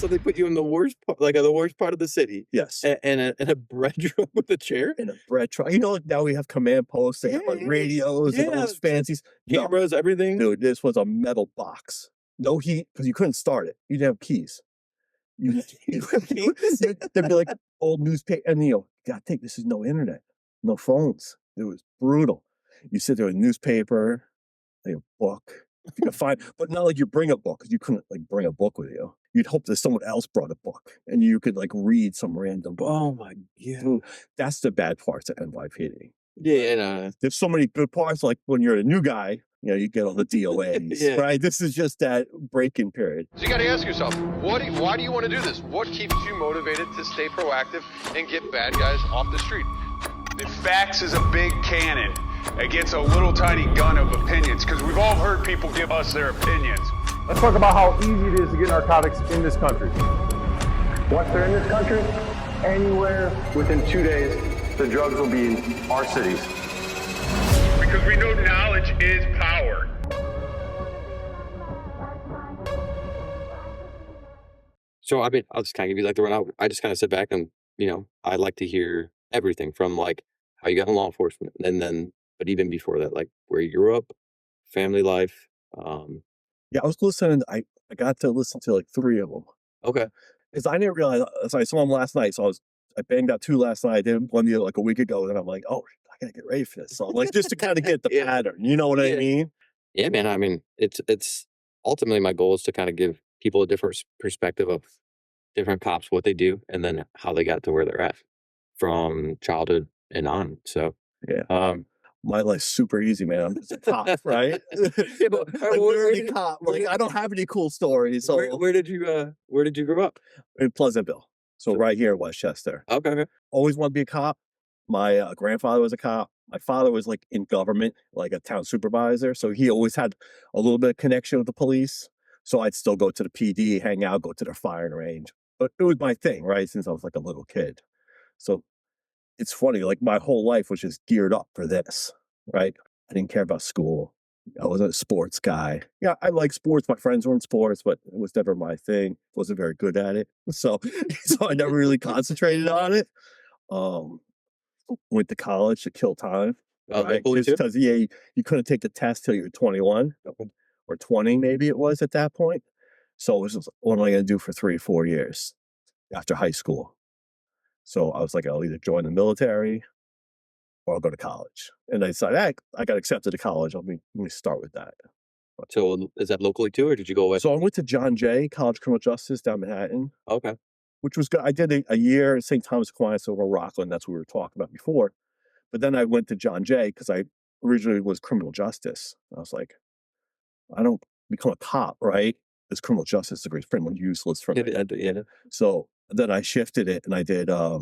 So they put you in the worst part, like the worst part of the city, Yes. in a bread truck with a chair. In a bread truck. Like now we have command posts, they have like Yeah, radios and all yeah, those fancies. No, cameras, everything. dude, this was a metal box. No heat because you couldn't start it. You didn't have keys. There'd be like old newspaper, and gotta think this is no internet, no phones. It was brutal. You sit there with a newspaper, like a book. If you could find, but not like you bring a book because you couldn't like bring a book with you. You'd hope that someone else brought a book and you could like read some random book. Oh my god. Dude, that's the bad parts of NYPD. Yeah, and There's so many good parts. Like when you're a new guy, you get all the DOAs, Yeah. right? This is just that break-in period. So you got to ask yourself, why do you want to do this? What keeps you motivated to stay proactive and get bad guys off the street? The facts is a big cannon against a little tiny gun of opinions, because we've all heard people give us their opinions. Let's talk about how easy it is to get narcotics in this country. Once they're in this country, anywhere within 2 days, the drugs will be in our cities. Because we know knowledge is power. so I mean, I'll just kind of give you like the run. I just kind of sit back and I like to hear everything from like how you got in law enforcement, and then but even before that, like where you grew up, family life. Yeah, I was listening. I got to listen to like 3 of them Okay, because I didn't realize. So I saw them last night. So I banged out 2 last night. I did one the like a week ago, and I'm like, oh, I gotta get ready for this. So like just to kind of get the Yeah. pattern. You know what I Yeah. mean? yeah, man. I mean, it's ultimately my goal is to kind of give people a different perspective of different cops, what they do, and then how they got to where they're at from childhood and on. So, Yeah. um, My life's super easy, man. I'm just a cop, right? Yeah, but, a where nerdy did- cop. where Like did- I don't have any cool stories. So where did you grow up? in Pleasantville, so right here in Westchester. Okay, okay. Always wanted to be a cop. My grandfather was a cop. My father was like in government, like a town supervisor. So he always had a little bit of connection with the police. So I'd still go to the PD, hang out, go to their firing range. But it was my thing, right? Since I was like a little kid. So it's funny, like my whole life was just geared up for this, right? I didn't care about school. I wasn't a sports guy. Yeah, I like sports. My friends were in sports, but it was never my thing. Wasn't very good at it. So, so I never really concentrated on it. Um, Went to college to kill time. Right? Locally Just too? because, yeah, you couldn't take the test till you were 21 or 20, maybe it was at that point. So it was just, what am I going to do for 3 or 4 years after high school? So I was like, I'll either join the military or I'll go to college. And I decided, I got accepted to college. Let me start with that. So is that locally too, or did you go away? So I went to John Jay, College of Criminal Justice down Manhattan, Okay. which was good. I did a year at St. Thomas Aquinas over Rockland. That's what we were talking about before. But then I went to John Jay because I originally was criminal justice. I was like, I don't become a cop, right? This criminal justice degree is pretty much useless for me. Yeah. So then I shifted it and I did, I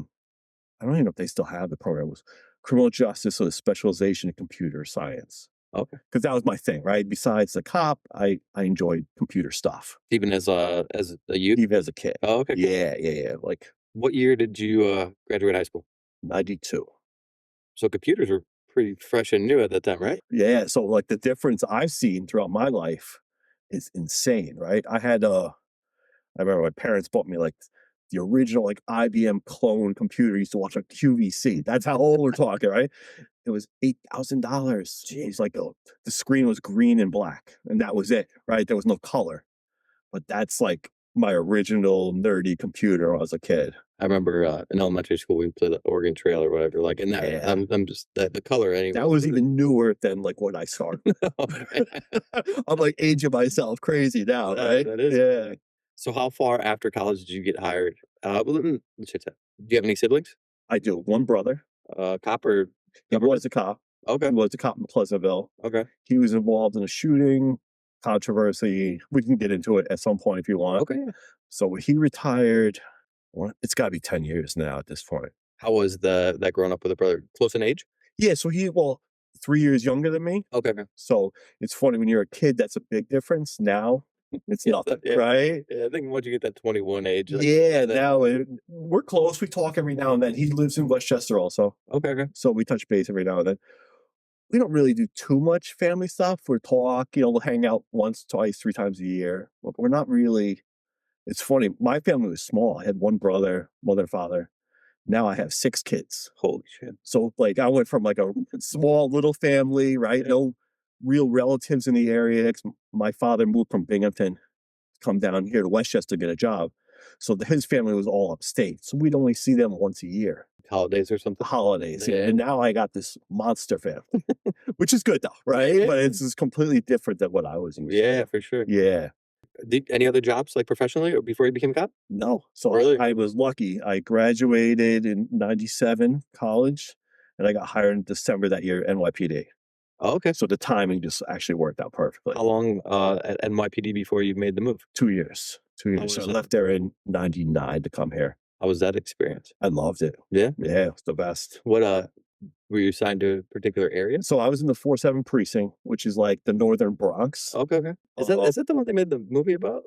don't even know if they still have the program. It was criminal justice with a specialization in computer science. Okay. Because that was my thing, right? Besides the cop, I enjoyed computer stuff, Even as a youth. even as a kid. Oh, okay. Cool. Yeah. Like What year did you graduate high school? 92. So computers were pretty fresh and new at that time, right? Yeah. So like the difference I've seen throughout my life is insane, right? I remember my parents bought me like the original like IBM clone computer. I used to watch like QVC. That's how old we're talking, right? It was $8,000. It's like the screen was green and black, and that was it, right? There was no color. But that's like my original nerdy computer when I was a kid. I remember in elementary school we played the Oregon Trail or whatever. Like, and that Yeah. I'm just the color anyway. That was even newer than like when I started. I'm like aging myself crazy now, right? That is. Yeah. So how far after college did you get hired? Well, let's check that. Do you have any siblings? I do. One brother. Cop or He was a cop. okay, He was a cop in Pleasantville. okay, He was involved in a shooting controversy. We can get into it at some point if you want. okay. Yeah. So when he retired, well, it's got to be 10 years now at this point. How was that growing up with a brother? Close in age? Yeah, so 3 years younger than me. Okay, okay. So it's funny when you're a kid, that's a big difference. Now it's nothing, Yeah. right? Yeah, I think once you get that 21 age. Like, Yeah, then- now we're close. We talk every now and then. He lives in Westchester also. Okay, okay. So we touch base every now and then. We don't really do too much family stuff. We'll talk, we'll hang out once, twice, 3 times a year. But we're not really It's funny. My family was small. I had one brother, mother, father. Now I have 6 kids. Holy shit. So, like, I went from, like, a small little family, right? Yeah. No real relatives in the area. 'Cause my father moved from Binghamton, come down here to Westchester to get a job. So his family was all upstate. So we'd only see them once a year, Holidays or something? holidays. Yeah. Yeah. And now I got this monster family, which is good though, right? Yeah. But it's just completely different than what I was used Yeah, to. for sure. Yeah. Any other jobs like professionally or before you became a cop? No. So Really? I was lucky. I graduated in 97 college and I got hired in December that year, NYPD. Oh, okay. So the timing just actually worked out perfectly. How long at NYPD before you made the move? 2 years. 2 How years. So I was it? left there in 99 to come here. How was that experience? I loved it. Yeah. Yeah, it's the best. What were you assigned to a particular area? So I was in the 4-7 precinct, which is like the northern Bronx. Okay, okay. Is that the one they made the movie about?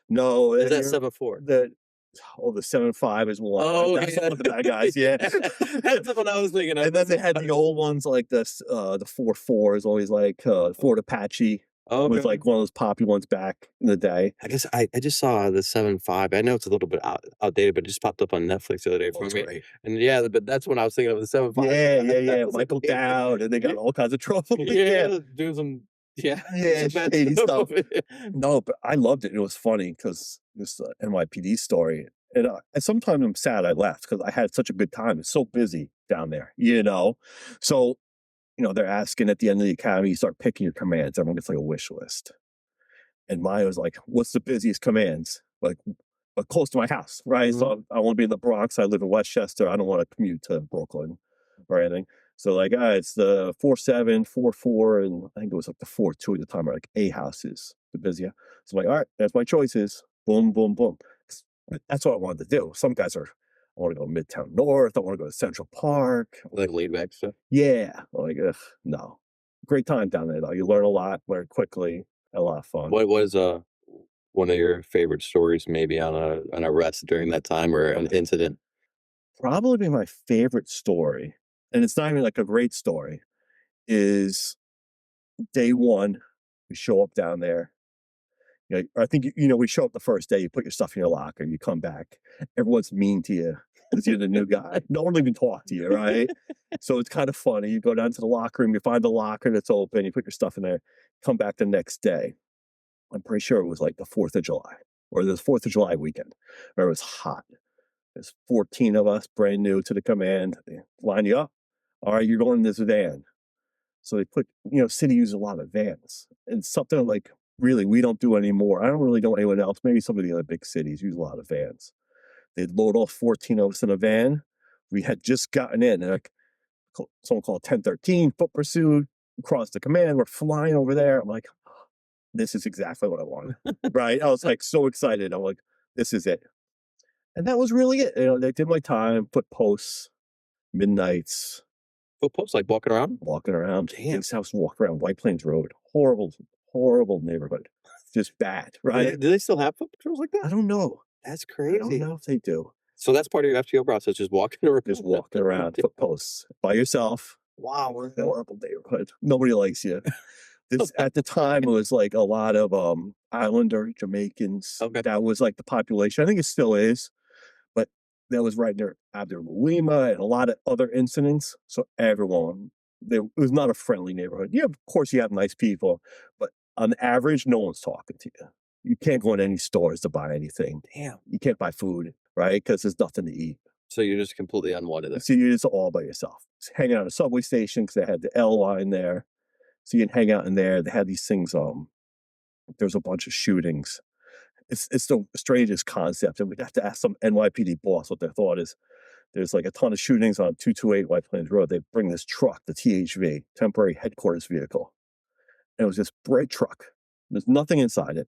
No, Is that you're 7-4? the 7-5 is one. Oh, That's okay. one of the bad guys, yeah. That's the one I was thinking of. And then they had the old ones like the 4-4 is always like Fort Apache Oh, was okay. like one of those popular ones back in the day. I guess I just saw the 7-5. I know it's a little bit outdated, but it just popped up on Netflix the other day Oh, for it's me. great. And yeah, but that's when I was thinking of the 7-5. Yeah. I was like, Michael okay. Dowd, and they got all kinds of trouble. Yeah, doing some Yeah, some bad shady stuff. stuff. No, but I loved it. It was funny because this NYPD story, and sometimes I'm sad I left because I had such a good time. It's so busy down there, you know. So, they're asking at the end of the academy, you start picking your commands. Everyone gets like a wish list, and mine was like, "What's the busiest commands?" Like, but close to my house, right? Mhm. So I want to be in the Bronx. I live in Westchester. I don't want to commute to Brooklyn or anything. So like, it's the 4-7, 4-4, and I think it was like the 4-2 at the time, or like A houses, the busier. So I'm like, all right, that's my choices. Boom, boom, boom. That's what I wanted to do. Some guys are, I want to go Midtown North. I want to go to Central Park. Like laid back stuff. Yeah. I'm like, ugh, no. Great time down there though. You learn a lot, learn quickly, a lot of fun. What was one of your favorite stories maybe on an arrest during that time or an incident? Probably my favorite story, and it's not even like a great story, is day one. We show up down there. I think we show up the first day. You put your stuff in your locker. You come back. Everyone's mean to you because you're the new guy. No one will even talk to you, right? So it's kind of funny. You go down to the locker room. You find the locker that's open. You put your stuff in there. Come back the next day. I'm pretty sure it was like the 4th of July or the 4th of July weekend, where it was hot. There's 14 of us, brand new to the command. They line you up. All right, you're going in this van. So they put, city uses a lot of vans. And something like really we don't do anymore. I don't really know anyone else. Maybe some of the other big cities use a lot of vans. They'd load all 14 of us in a van. We had just gotten in, and someone called 1013, foot pursuit, across the command. We're flying over there. I'm like, this is exactly what I wanted. Right? I was like so excited. I'm like, this is it. And that was really it. They did my time, put posts, midnights, Footposts, like walking around? walking around. Damn. This house, walk around White Plains Road. Horrible, horrible neighborhood. Just bad, right? Do they still have foot patrols like I that? don't know. That's I crazy. don't know if they do. So that's part of your FTO process, just walking around. Just walking around, foot posts by yourself. Wow. we're- Horrible neighborhood. Nobody likes you. This at the time it was like a lot of Islander Jamaicans. Okay. That was like the population. I think it still is, but that was right near Abdul Lima and a lot of other incidents. So everyone, it was not a friendly neighborhood. Yeah, of course you have nice people, but on average, no one's talking to you. You can't go in any stores to buy anything. Damn. You can't buy food, right? Because there's nothing to eat. So you're just completely unwanted there. So you're just all by yourself. Just hanging out at a subway station because they had the L line there. So you can hang out in there. They had these things. There's a bunch of shootings. It's the strangest concept, and we'd have to ask some NYPD boss what their thought is. There's like a ton of shootings on 228 White Plains Road. They bring this truck, the THV, temporary headquarters vehicle. And it was this bread truck. There's nothing inside it,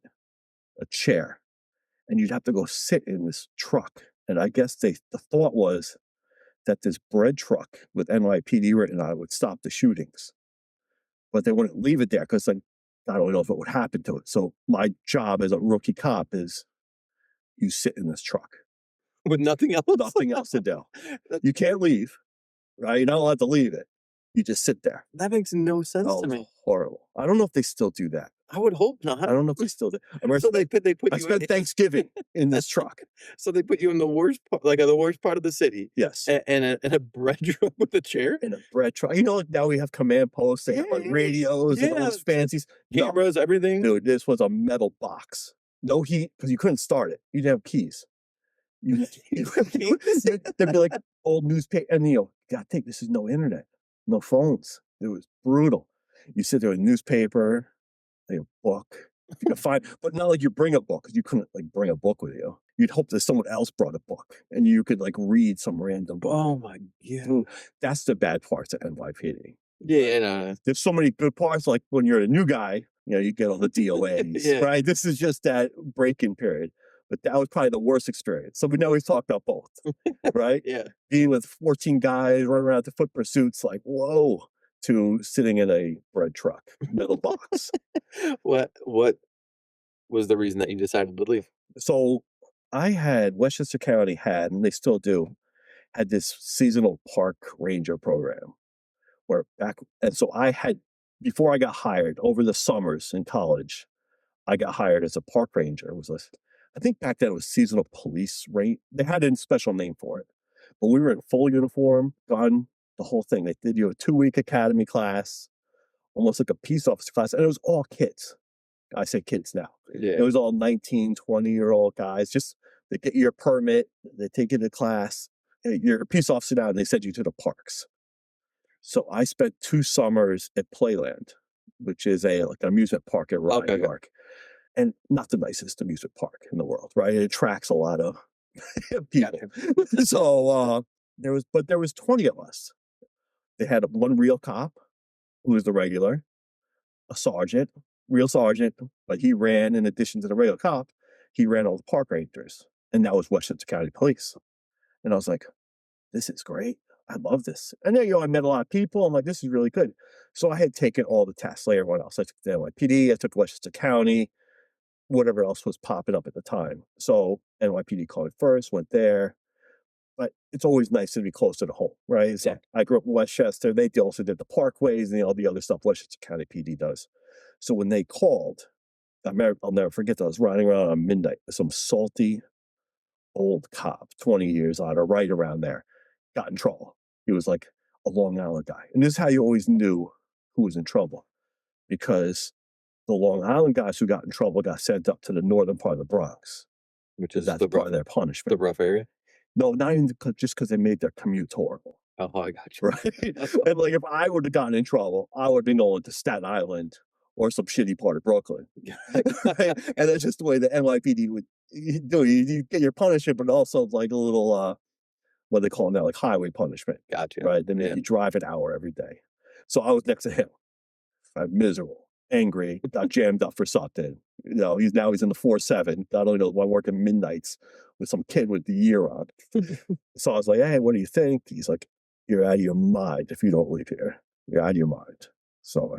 a chair, and you'd have to go sit in this truck. And I guess the thought was that this bread truck with NYPD written on it would stop the shootings. But they wouldn't leave it there because I don't know if it would happen to it. So my job as a rookie cop is you sit in this truck. With nothing else? Nothing else to do. You can't leave, right? You're not allowed to leave it. You just sit there. That makes no sense Oh, to it's me. horrible. I don't know if they still do that. I would hope I not. don't know if they still do. I remember So they put I you spent in, Thanksgiving in this truck. so they put you in the worst part, like the worst part of the city, Yes. in a bread truck with a chair, In a bread truck. You know, like now we have command posts, they have like Yeah, radios and all yeah, those fancies. No, cameras, everything. dude, this was a metal box. No heat, because you couldn't start it. You didn't have keys. There'd be like old newspaper, and gotta think this is no internet, no phones. It was brutal. You sit there with a newspaper, like a book. If you could find, but not like you bring a book, because you couldn't like bring a book with you. You'd hope that someone else brought a book and you could like read some random book. Oh my god. Dude, that's the bad parts of NYPD. Yeah, and There's so many good parts, like when you're a new guy, you get all the DOAs, Yeah. right? This is just that break-in period. But that was probably the worst experience. So we always talk about both, right? yeah. Being with 14 guys running around the foot pursuits, like, whoa, to sitting in a bread truck, metal box. What was the reason that you decided to leave? So Westchester County had, and they still do, had this seasonal park ranger program and so before I got hired over the summers in college, I got hired as a park ranger. I think back then it was seasonal police rate. They had a special name for it, but we were in full uniform, gun, the whole thing. They did you a 2-week academy class, almost like a peace officer class, and it was all kids. I say kids now. Yeah. It was all 19, 20-year-old guys. Just they get your permit, they take you to class. Hey, you're a peace officer now, and they send you to the parks. So I spent 2 summers at Playland, which is an amusement park in Rye, New York. And not the nicest amusement park in the world, right? It attracts a lot of people. So there was 20 of us. They had one real cop, who was the regular, a sergeant, real sergeant, but he ran, in addition to the regular cop, he ran all the park rangers, and that was Westchester County Police. And I was like, this is great. I love this. And then, I met a lot of people. I'm like, this is really good. So I had taken all the tests like everyone else. I took the NYPD, I took Westchester County, whatever else was popping up at the time. So NYPD called first, went there. But it's always nice to be closer to home, right? So I grew up in Westchester. They also did the parkways and all the other stuff Westchester County PD does. So when they called, I'll never forget that I was riding around on midnight with some salty old cop, 20 years on or right around there, got in trouble. He was like a Long Island guy. And this is how you always knew who was in trouble, because the Long Island guys who got in trouble got sent up to the northern part of the Bronx, Which is that's the part rough, of their punishment. the rough area. No, not even just because they made their commute horrible, Oh, I got you. right? And like if I would have gotten in trouble, I would have been going to Staten Island or some shitty part of Brooklyn. Right? And that's just the way the NYPD would do. You get your punishment, but also like a little what they call now, like highway punishment. Gotcha. Right? They make you drive an hour every day. So I was next to him. I'm miserable, angry, got jammed up for something. He's in the 4-7. God only knows why I'm working midnights with some kid with the year on. So I was like, hey, what do you think? He's like, you're out of your mind if you don't leave here. You're out of your mind. So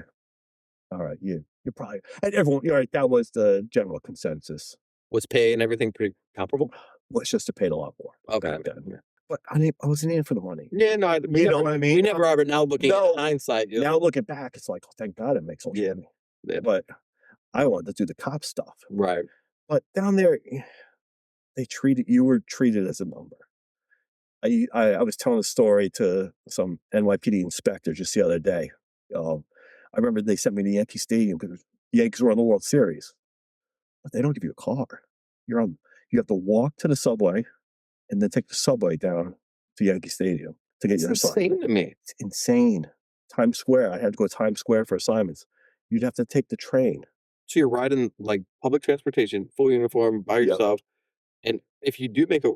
all right, you're probably, and everyone, you're right, that was the general consensus. Was pay and everything pretty comparable? Westchester paid a lot more. Okay. back then. But I wasn't in it for the money. Yeah, no, You know what I mean? We never are, but now looking No. at hindsight, Now looking back, it's like, oh, thank God it makes so much money. Yeah. But I wanted to do the cop stuff. Right. But down there, you were treated as a number. I was telling a story to some NYPD inspector just the other day. I remember they sent me to Yankee Stadium because the Yankees were on the World Series, but they don't give you a car. You have to walk to the subway and then take the subway down to Yankee Stadium to get It's your assignment. insane to me. It's insane. Times Square. I had to go to Times Square for assignments. You'd have to take the train. So you're riding like public transportation, full uniform by Yep. yourself, and if you do make a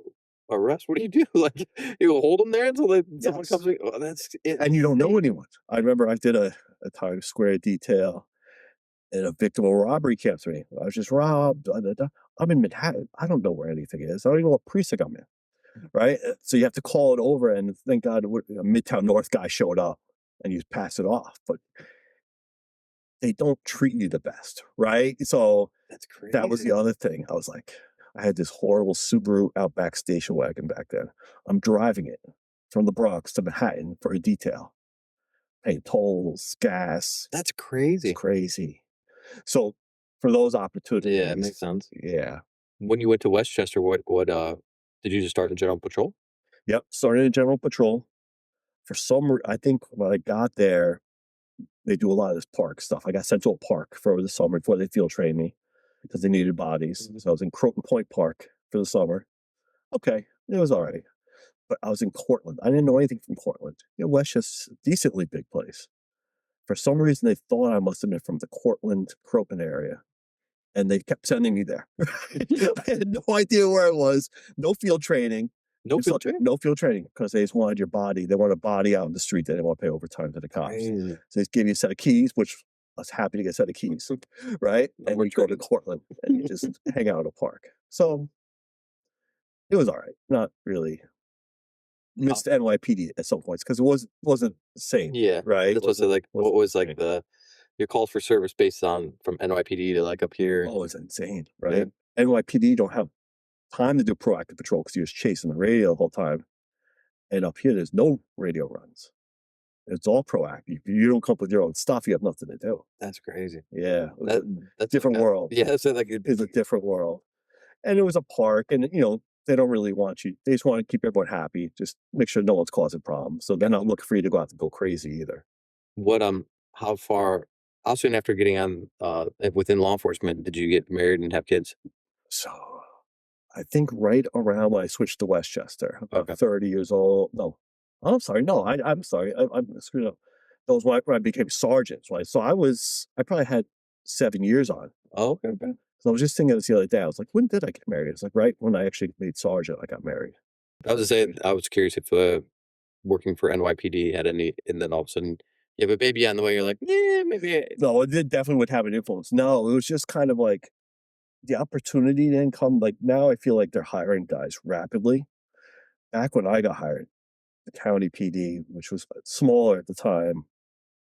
arrest, what do you do? Like you hold them there until someone Yes. comes in? Oh, that's And you don't know insane. anyone. I remember I did a Times Square detail, and a victim of robbery came to me. I was just robbed. Da, da, da. I'm in Manhattan. I don't know where anything is. I don't even know what precinct I'm in. Right? So you have to call it over, and thank God a Midtown North guy showed up, and you pass it off. But they don't treat you the best, right? So That's crazy. that was the other thing. I was like, I had this horrible Subaru Outback station wagon back then. I'm driving it from the Bronx to Manhattan for a detail. paying tolls, gas. That's It's crazy. crazy. So for those opportunities, Yeah, it makes sense. yeah. When you went to Westchester, what did you just start in general patrol? Yep, started in general patrol. For I think when I got there, they do a lot of this park stuff. I got sent to a park for the summer before they field trained me because they needed bodies. Mhm. So I was in Croton Point Park for the summer. Okay, it was all right. But I was in Cortland. I didn't know anything from Cortland. Westchester's a decently big place. For some reason, they thought I must have been from the Cortland, Croton area. And they kept sending me there. I had no idea where it was. No field training. No Just field like, training? no field training because they just wanted your body. They want a body out in the street. They didn't want to pay overtime to the cops. Crazy. So they just give you a set of keys, which I was happy to get a set of keys, right? And Where you go to Cortland and you just hang out in a park. So it was all right. Not really. Missed NYPD at some points because it wasn't the same, Yeah, right? that's what I said, like, what Wasn't was, the like, same. your calls for service based on from NYPD to, like, up here? Oh, it's insane, Yeah. right? NYPD don't have time to do proactive patrol because you're just chasing the radio the whole time. And up here, there's no radio runs. It's all proactive. If you don't come up with your own stuff, you have nothing to do. That's crazy. Yeah, it's a That's different like world. yeah, that's like It's a different world. And it was a park, and they don't really want you. They just want to keep everyone happy. Just make sure no one's causing problems. So they're not looking for you to go out and go crazy either. what, how soon after getting on, within law enforcement did you get married and have kids? So I think right around when I switched to Westchester, about Okay. 30 years old. No, I'm sorry. No, I'm sorry. I'm screwed up. That was when I became sergeant. Right? So I probably had 7 years on. Oh, okay, okay. So I was just thinking this the other day. I was like, when did I get married? It's like right when I actually made sergeant, I got married. I was just saying, I was curious if, working for NYPD had any and then all of a sudden you have a baby on the way, you're like, "Yeah, maybe." No, it did definitely would have an influence. No, it was just kind of like the opportunity didn't come. Like now I feel like they're hiring guys rapidly. Back when I got hired, the county PD, which was smaller at the time,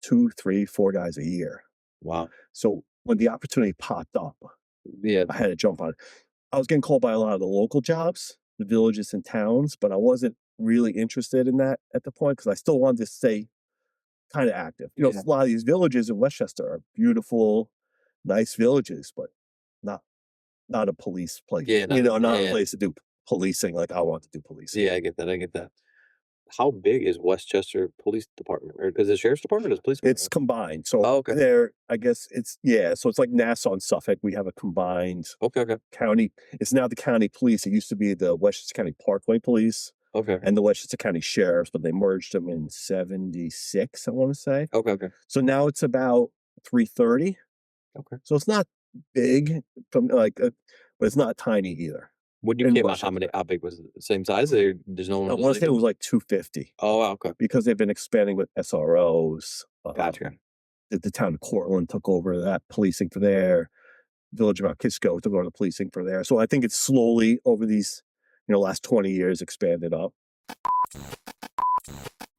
2, 3, 4 guys a year. Wow. So when the opportunity popped up, Yeah. I had to jump on it. I was getting called by a lot of the local jobs, the villages and towns, but I wasn't really interested in that at the point because I still wanted to stay kind of active. Yeah. A lot of these villages in Westchester are beautiful, nice villages, but not not a police place. Yeah, Not a yeah. place to do policing like I want to do policing. Yeah, I get that, I get that. How big is Westchester Police Department? Or is it Sheriff's Department or is it Police It's Department? combined. So Oh, okay. I guess so it's like Nassau and Suffolk. We have a combined Okay, okay. county. It's now the county police. It used to be the Westchester County Parkway Police Okay. and the Westchester County Sheriffs, but they merged them in 76, I want to say. Okay, okay. So now it's about 330. Okay. So it's not big, but it's not tiny either. When you In came out, how Westchester. big was it? The same size? Or there's no I one want to say it was like 250 Oh, wow, okay. because they've been expanding with SROs. Gotcha. The town of Cortland took over that policing for there. Village of Mount Kisco took over the policing for there. So I think it's slowly over these, last 20 years expanded up.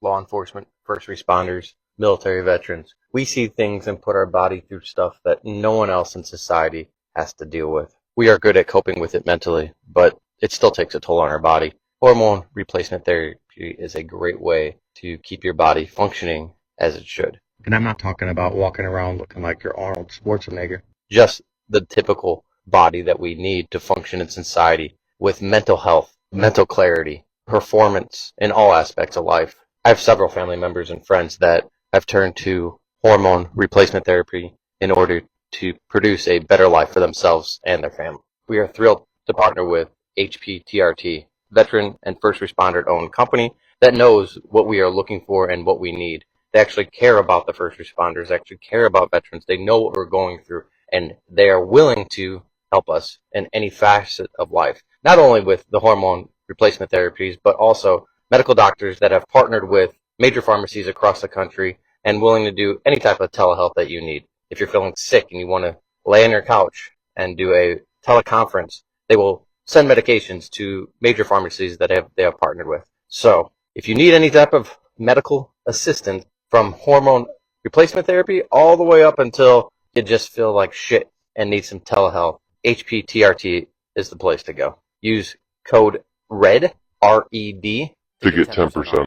Law enforcement, first responders, military veterans. We see things and put our body through stuff that no one else in society has to deal with. We are good at coping with it mentally, but it still takes a toll on our body. Hormone replacement therapy is a great way to keep your body functioning as it should. And I'm not talking about walking around looking like you're Arnold Schwarzenegger. Just the typical body that we need to function in society with mental health, mental clarity, performance in all aspects of life. I have several family members and friends that have turned to hormone replacement therapy in order to produce a better life for themselves and their family. We are thrilled to partner with HPTRT, veteran and first responder owned company that knows what we are looking for and what we need. They actually care about the first responders, they actually care about veterans. They know what we're going through, and they are willing to help us in any facet of life. Not only with the hormone replacement therapies, but also medical doctors that have partnered with major pharmacies across the country and willing to do any type of telehealth that you need. If you're feeling sick and you want to lay on your couch and do a teleconference, they will send medications to major pharmacies that they have partnered with. So if you need any type of medical assistance, from hormone replacement therapy all the way up until you just feel like shit and need some telehealth, HPTRT is the place to go. Use code RED, R-E-D, to get 10%.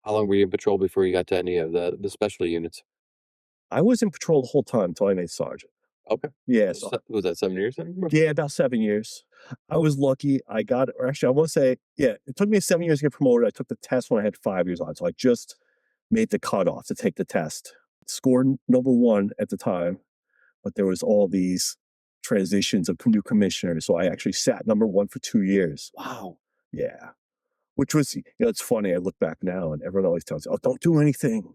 How long were you in patrol before you got to any of the specialty units? I was in patrol the whole time until I made sergeant. Okay. Yeah, so Was that 7 years then? yeah, about 7 years. I was lucky. I got or actually, I wanna say, yeah, it took me 7 years to get promoted. I took the test when I had 5 years on, so I just made the cutoff to take the test. Scored number 1 at the time, but there was all these transitions of new commissioners, so I actually sat number 1 for 2 years. Wow. Yeah, which was it's funny, I look back now and everyone always tells you, "Oh, don't do anything.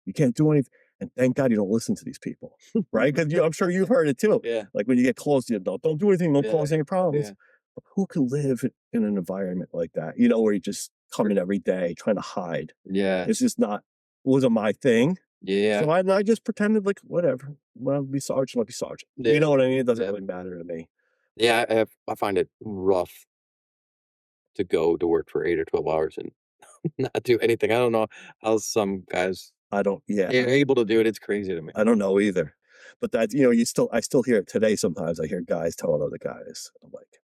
You can't do anything." And thank God you don't listen to these people, right? Because I'm sure you've heard it too. Yeah. Like when you get close to the adult, don't do anything, don't Yeah. cause any problems. Yeah. But who can live in an environment like that? Where you just come in every day trying to hide. Yeah. It's just not wasn't my thing. Yeah. So I just pretended like whatever. When I'll be sergeant, I'll be sergeant. Yeah. You know what I mean? It doesn't Yeah. really matter to me. Yeah, I find it rough to go to work for 8 or 12 hours and not do anything. I don't know how some guys I don't. Yeah, are able to do it. It's crazy to me. I don't know either. But that I still hear it today. Sometimes I hear guys telling other guys. I'm like,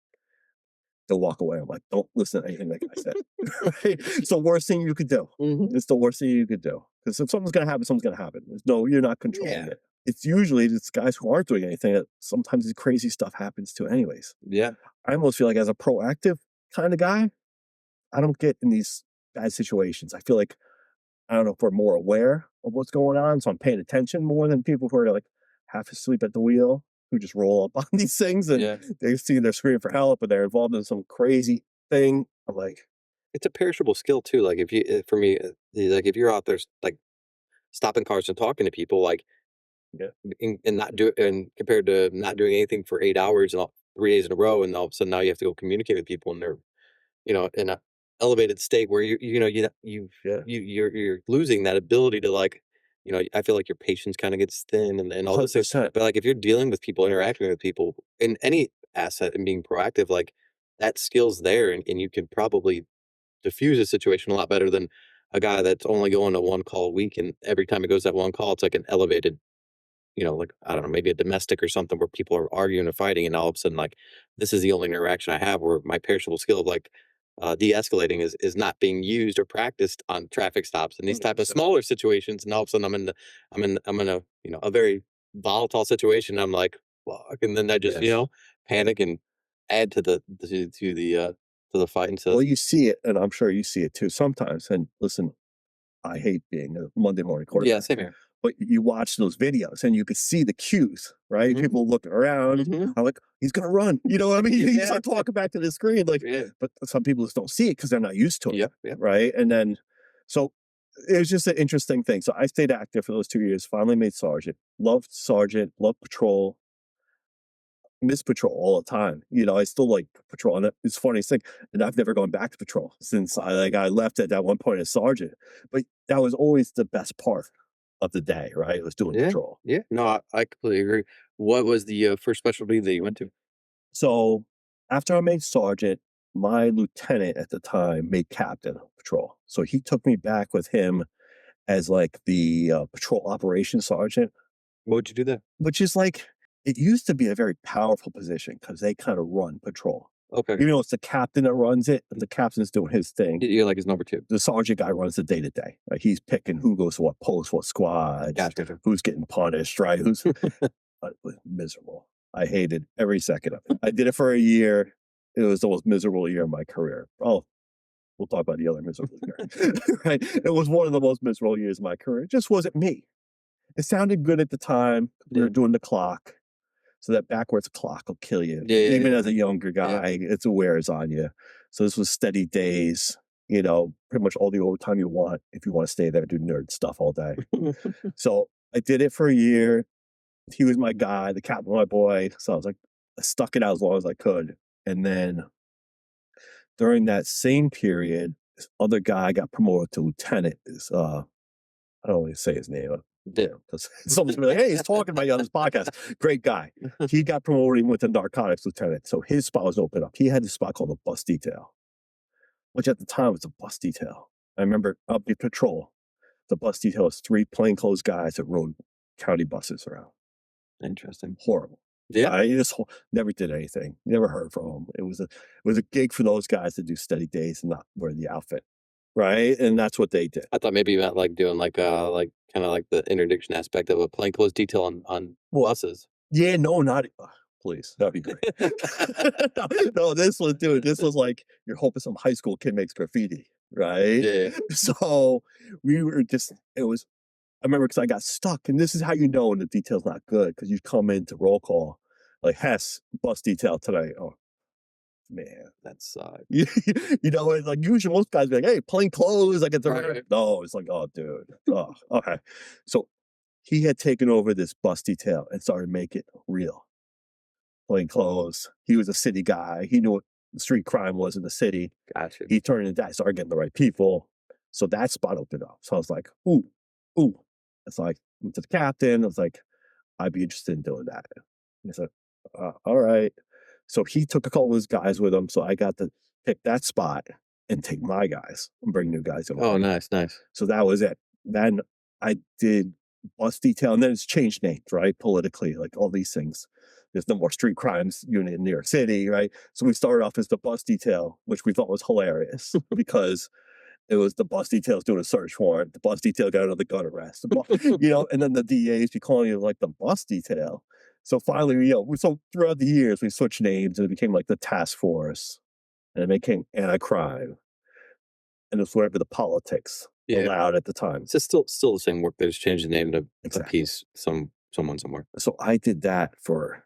they'll walk away. I'm like, don't listen to anything that guy said. Right? It's the worst thing you could do. Mhm. It's the worst thing you could do. Because if something's gonna happen, something's gonna happen. You're not controlling Yeah. it. It's usually it's guys who aren't doing anything that sometimes the crazy stuff happens to anyways. Yeah. I almost feel like as a proactive kind of guy, I don't get in these bad situations. I feel like I don't know if we're more aware of what's going on, so I'm paying attention more than people who are like half asleep at the wheel, who just roll up on these things and Yeah. they see they're screaming for help and they're involved in some crazy thing. I'm like, It's a perishable skill too. Like if you, for me, like if you're out there like stopping cars and talking to people, like yeah, and not do and compared to not doing anything for 8 hours and 3 days in a row, and all of a sudden now you have to go communicate with people, and they're in a elevated state where yeah, you're losing that ability to like, I feel like your patience kind of gets thin and all this stuff. 100%. But like if you're dealing with people, interacting with people in any asset and being proactive, like that skill's there, and you can probably diffuse a situation a lot better than a guy that's only going to one call a week, and every time it goes that one call, it's like an elevated, like I don't know, maybe a domestic or something where people are arguing or fighting, and all of a sudden, like this is the only interaction I have where my perishable skill of like de-escalating is not being used or practiced on traffic stops and these type of 100%. smaller situations, and all of a sudden I'm in a a very volatile situation. And I'm like, fuck, and then I just Yes. panic and add to the fight. And so Well, you see it, and I'm sure you see it too sometimes. And listen, I hate being a Monday morning yeah, quarterback. same here. But you watch those videos and you can see the cues, right? Mhm. People looking around. Mhm. I'm like, he's gonna run. You know what I mean? You Yeah. start talking back to the screen, like, Yeah. but some people just don't see it because they're not used to it, Yep. Yep. right? And then, so it was just an interesting thing. So I stayed active for those 2 years. Finally made sergeant, loved patrol, miss patrol all the time. I still like patrol, and it's funny thing, and I've never gone back to patrol since I left at that one point as sergeant. But that was always the best part of the day, right? It was doing Yeah. patrol. Yeah. No, I completely agree. What was the first specialty that you went to? So after I made sergeant, my lieutenant at the time made captain of patrol. So he took me back with him as like the patrol operations sergeant, What would you do there? which is like it used to be a very powerful position because they kind of run patrol. Okay. Even though it's the captain that runs it, and the captain's doing his thing. You're like his number two. The sergeant guy runs the day to day. He's picking who goes to what post, what squads, Gotcha. who's getting punished, right? Who's miserable. I hated every second of it. I did it for a year. It was the most miserable year of my career. Oh, we'll talk about the other miserable year. Right? It was one of the most miserable years of my career. It just wasn't me. It sounded good at the time. We were Yeah. doing the clock. So that backwards clock will kill you. Yeah, Even yeah. as a younger guy, it wears on you. So this was steady days, pretty much all the overtime you want if you want to stay there and do nerd stuff all day. So I did it for a year. He was my guy, the captain, my boy. So I was like, I stuck it out as long as I could. And then during that same period, this other guy got promoted to lieutenant. I don't want to say his name. Because someone's gonna be like, hey, he's talking about you on this podcast. Great guy. He got promoted and went to narcotics lieutenant. So his spot was open up. He had this spot called the bus detail, which at the time was a bus detail. I remember up in patrol, the bus detail was 3 plainclothes guys that rode county buses around. Interesting. Horrible. Yeah. I just never did anything. Never heard from him. It was a gig for those guys to do steady days and not wear the outfit. right? And that's what they did. I thought maybe you meant like doing like kind of like the interdiction aspect of a plainclothes detail on buses. Yeah, no, not please. That'd be great. No, this was, dude, this was like you're hoping some high school kid makes graffiti, right? Yeah. So we were just, it was, I remember because I got stuck, and this is how you know when the detail's not good because you come into roll call, like Hess, bus detail today. Oh, man. That sucks. You know, it's like usually most guys be like, hey, plain clothes. Like, it's Right. no, it's like, oh, dude. Oh, okay. So he had taken over this bus detail and started making it real. Plain clothes. He was a city guy. He knew what street crime was in the city. Gotcha. He turned into that, started getting the right people. So that spot opened up. So I was like, ooh. It's like, went to the captain. I was like, I'd be interested in doing that. And he said, all right. So he took a couple of his guys with him. So I got to pick that spot and take my guys and bring new guys in. Oh, nice. So that was it. Then I did bus detail, and then it's changed names, right? Politically, like all these things. There's no more street crimes unit in New York City, right? So we started off as the bus detail, which we thought was hilarious because it was the bus details doing a search warrant. The bus detail got another gun arrest, and then the DAs be calling you like the bus detail. So finally, so throughout the years, we switched names and it became like the task force, and it became anti-crime, and it's whatever the politics allowed at the time. It's just still the same work. They just changed the name to Exactly. appease someone somewhere. So I did that for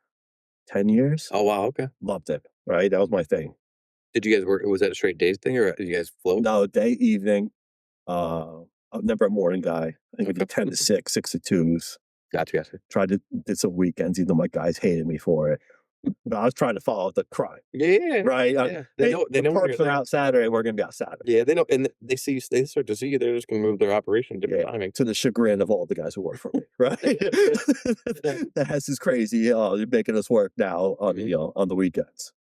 10 years. Oh wow, okay. Loved it. Right, that was my thing. Did you guys work? Was that a straight days thing, or did you guys float? No, day, evening. I'm never a morning guy. I think I did 10 to 6, 6 to 2s. Gotcha. Tried to did some weekends, even though my guys hated me for it. But I was trying to follow the crime, Yeah. right? Yeah. They know the when parks you're are there. out Saturday. We're gonna be out Saturday. Yeah, they know, and they see you. They start to see you. They're just gonna move their operation different timing. To the chagrin of all the guys who work for me, right? That Hess is crazy. You're making us work now on on the weekends.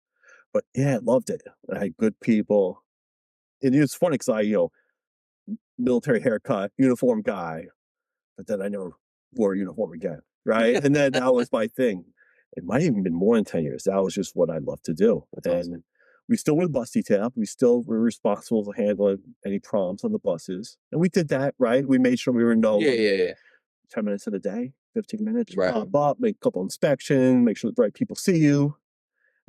But yeah, I loved it. I had good people, and it's funny because I military haircut, uniform guy, but then I never wore a uniform again, right? And then that was my thing. It might even been more than 10 years. That was just what I love to do. That's And awesome. we still were bus detail. We still were responsible for handling any problems on the buses. And we did that, right? We made sure we were known Yeah. 10 minutes in a day, 15 minutes, Right. pop up, make a couple inspections, make sure the right people see you.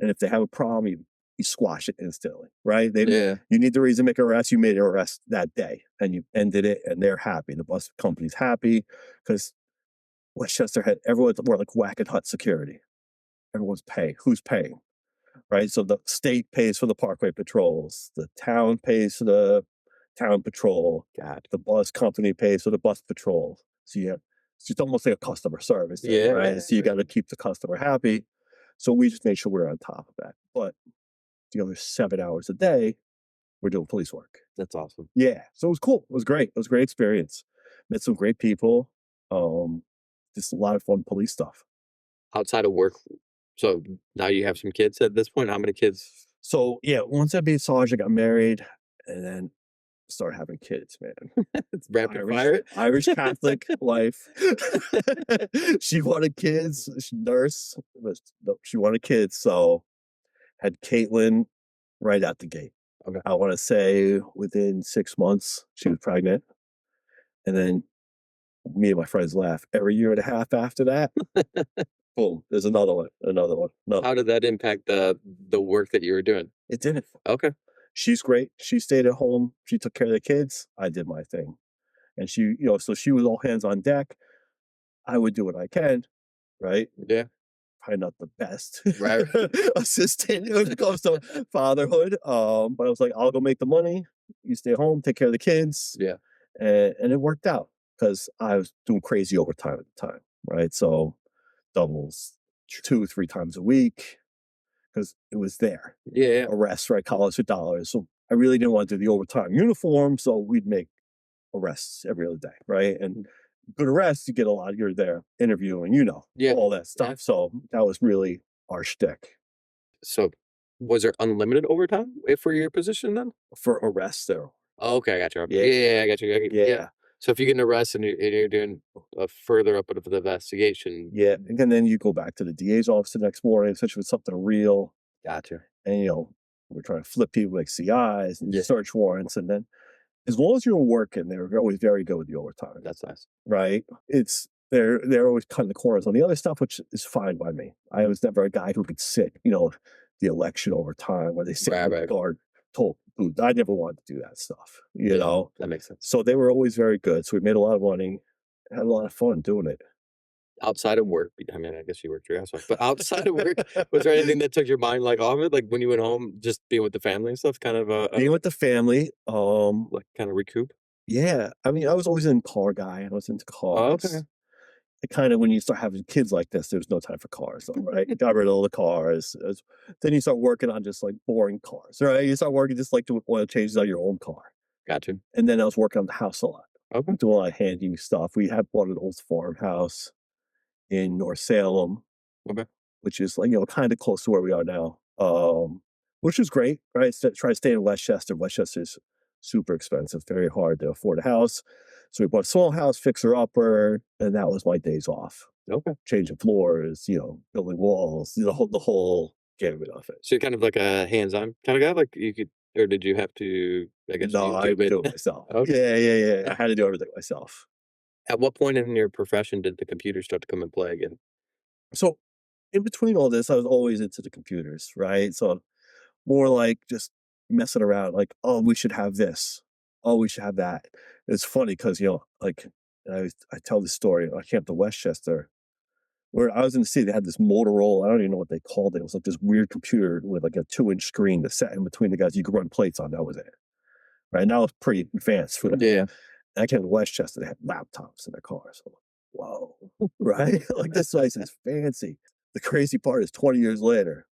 And if they have a problem, you squash it instantly, right? Yeah. You need the reason to make an arrest, you made an arrest that day and you ended it, and they're happy. The bus company's happy because Westchester had everyone's more like Wacken Hut security. Everyone's paying. Who's paying? Right. So the state pays for the parkway patrols, the town pays for the town patrol, the bus company pays for the bus patrol. So it's just almost like a customer service thing, Yeah, right? right, So you got to keep the customer happy. So we just made sure we're on top of that. But the other 7 hours a day, we're doing police work. That's awesome. Yeah. So it was cool. It was great. It was a great experience. Met some great people. Just a lot of fun police stuff. Outside of work, so now you have some kids at this point. How many kids? So yeah, once I beat Sarge, I got married and then started having kids, man. It's rapid fire. Irish Catholic wife. She wanted kids. She nurse, but no, she wanted kids. So had Caitlin right out the gate. Okay. I want to say within 6 months she was pregnant, and then me and my friends laugh. Every year and a half after that, boom, there's another one. How did that impact the work that you were doing? It didn't. Okay. She's great. She stayed at home. She took care of the kids. I did my thing. And she, so she was all hands on deck. I would do what I can, right? Yeah. Probably not the best Right. assistant when it comes to fatherhood. But I was like, I'll go make the money. You stay home, take care of the kids. Yeah. And it worked out because I was doing crazy overtime at the time, right? So doubles 2-3 times a week because it was there. Yeah. Arrests, right? College for dollars. So I really didn't want to do the overtime uniform. So we'd make arrests every other day, right? And good arrests, you get a lot. You're there interviewing, all that stuff. Yeah. So that was really our shtick. So was there unlimited overtime for your position then? For arrests, there. Oh, okay, I got you. Yeah. Yeah, I got you. Yeah. So if you get an arrest and you're doing a further up of the investigation, Yeah. And then you go back to the DA's office the next morning, especially with something real. gotcha. And, we're trying to flip people like CIs and search warrants. And then as long as you're working, they're always very good with the overtime, That's nice. right? It's they're always cutting the corners on the other stuff, which is fine by me. I was never a guy who could sit, the election overtime where they sit Right, with right. guard told booth. I never wanted to do that stuff, Yeah, that makes sense. So they were always very good. So we made a lot of money, had a lot of fun doing it. Outside of work, I mean, I guess you worked your ass off, but outside of work, was there anything that took your mind, like, off it? Like, when you went home, just being with the family and stuff, kind of, Being with the family, like, kinda recoup? yeah. I mean, I was always in car guy. I was into Oh, okay. cars. It kind of when you start having kids like this, there's no time for cars, though, right? You got rid of all the cars. Then you start working on just like boring cars, right? You start working just like doing oil changes on your own car. Gotcha. And then I was working on the house a lot, Okay. doing a lot of handy stuff. We had bought an old farmhouse in North Salem, Okay. which is like, kind of close to where we are now. Which is great, right? Try to stay in Westchester. Westchester's super expensive, very hard to afford a house. So we bought a small house, fixer upper, and that was my days off. Okay. Changing floors, building walls, the whole gamut of it. So you're kind of like a hands-on kinda guy? Like, you could or did you have to, I guess, No, I YouTube would it? do it myself. Okay. Yeah. I had to do everything myself. At what point in your profession did the computer start to come and play again? So in between all this, I was always into the computers, right? So more like just messing around, like, oh, we should have this. Oh, we should have that. It's funny because, like I tell this story. I came up to Westchester where I was in the city. They had this Motorola. I don't even know what they called it. It was like this weird computer with like a 2-inch screen that sat in between the guys. You could run plates on. That was it. Right now, it's pretty advanced for that. Yeah. And I came to Westchester. They had laptops in their cars. I'm like, whoa, right? Like this place is fancy. The crazy part is 20 years later,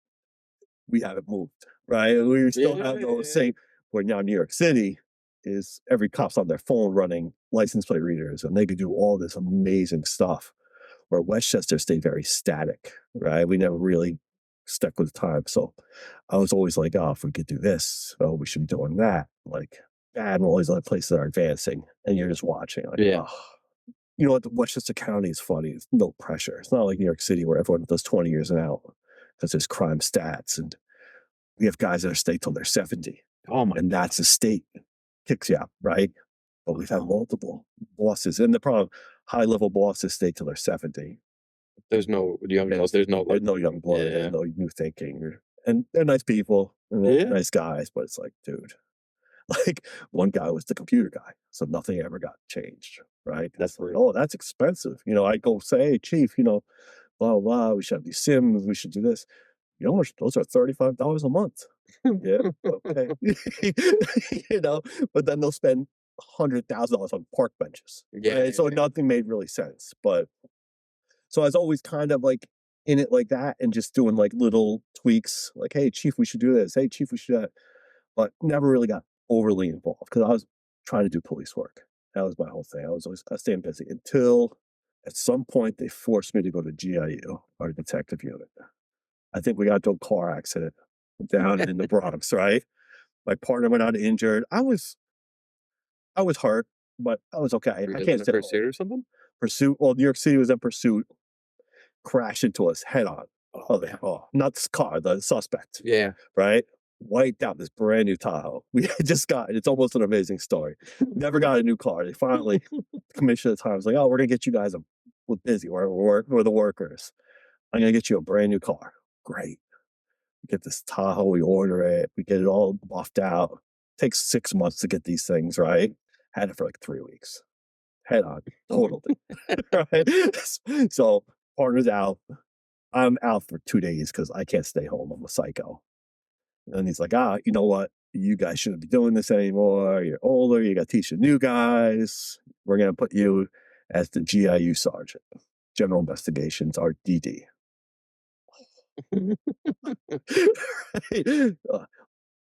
we haven't moved, right? We still have those same. Where now New York City is every cop's on their phone running license plate readers, and they could do all this amazing stuff. Where Westchester stayed very static, right? We never really stuck with time. So I was always like, oh, if we could do this, oh, we should be doing that. Like, and all these other places that are advancing, and you're just watching, like, Yeah. oh. You know what? Westchester County is funny. It's no pressure. It's not like New York City where everyone does 20 years and out because there's crime stats. And we have guys that are stay till they're 70. Oh my And that's the state kicks you out, right? But we've had multiple bosses. And the problem, high level bosses stay till they're 70. There's no young males, there's no, There's like no young blood, Yeah. there's no new thinking. And they're nice people and they're Yeah. nice guys, but it's like, dude, like one guy was the computer guy. So nothing ever got changed, right? That's It's like, weird. oh, that's expensive. I go say, hey, chief, blah, blah, we should have these sims, we should do this. You know how much those are $35 a month. Yeah, okay. But then they'll spend $100,000 on park benches. Yeah, Right? So yeah. nothing made really sense. But so I was always kind of like in it like that and just doing like little tweaks, like, hey, chief, we should do this. Hey, chief, we should do that. But never really got overly involved because I was trying to do police work. That was my whole thing. I was staying busy until at some point they forced me to go to GIU, our detective unit. I think we got into a car accident down in the Bronx, right? My partner went out injured. I was hurt, but I was okay. Were I you can't in say pursuit or something? pursuit. Well, New York City was in pursuit, crashed into us head on. Not this car, the suspect, Yeah. right? Wiped out this brand new Tahoe. We had just got it. It's almost an amazing story. Never got a new car. They finally, the commissioner at the time was like, oh, we're going to get you guys we're busy. We're the workers. I'm going to get you a brand new car. Great. We get this Tahoe, we order it, we get it all buffed out. Takes 6 months to get these things, right? Had it for like 3 weeks. Head on, totaled it. Right? So partner's out. I'm out for 2 days because I can't stay home. I'm a psycho. And he's like, you know what? You guys shouldn't be doing this anymore. You're older. You got to teach the new guys. We're going to put you as the GIU sergeant, General Investigations, our DD. Right?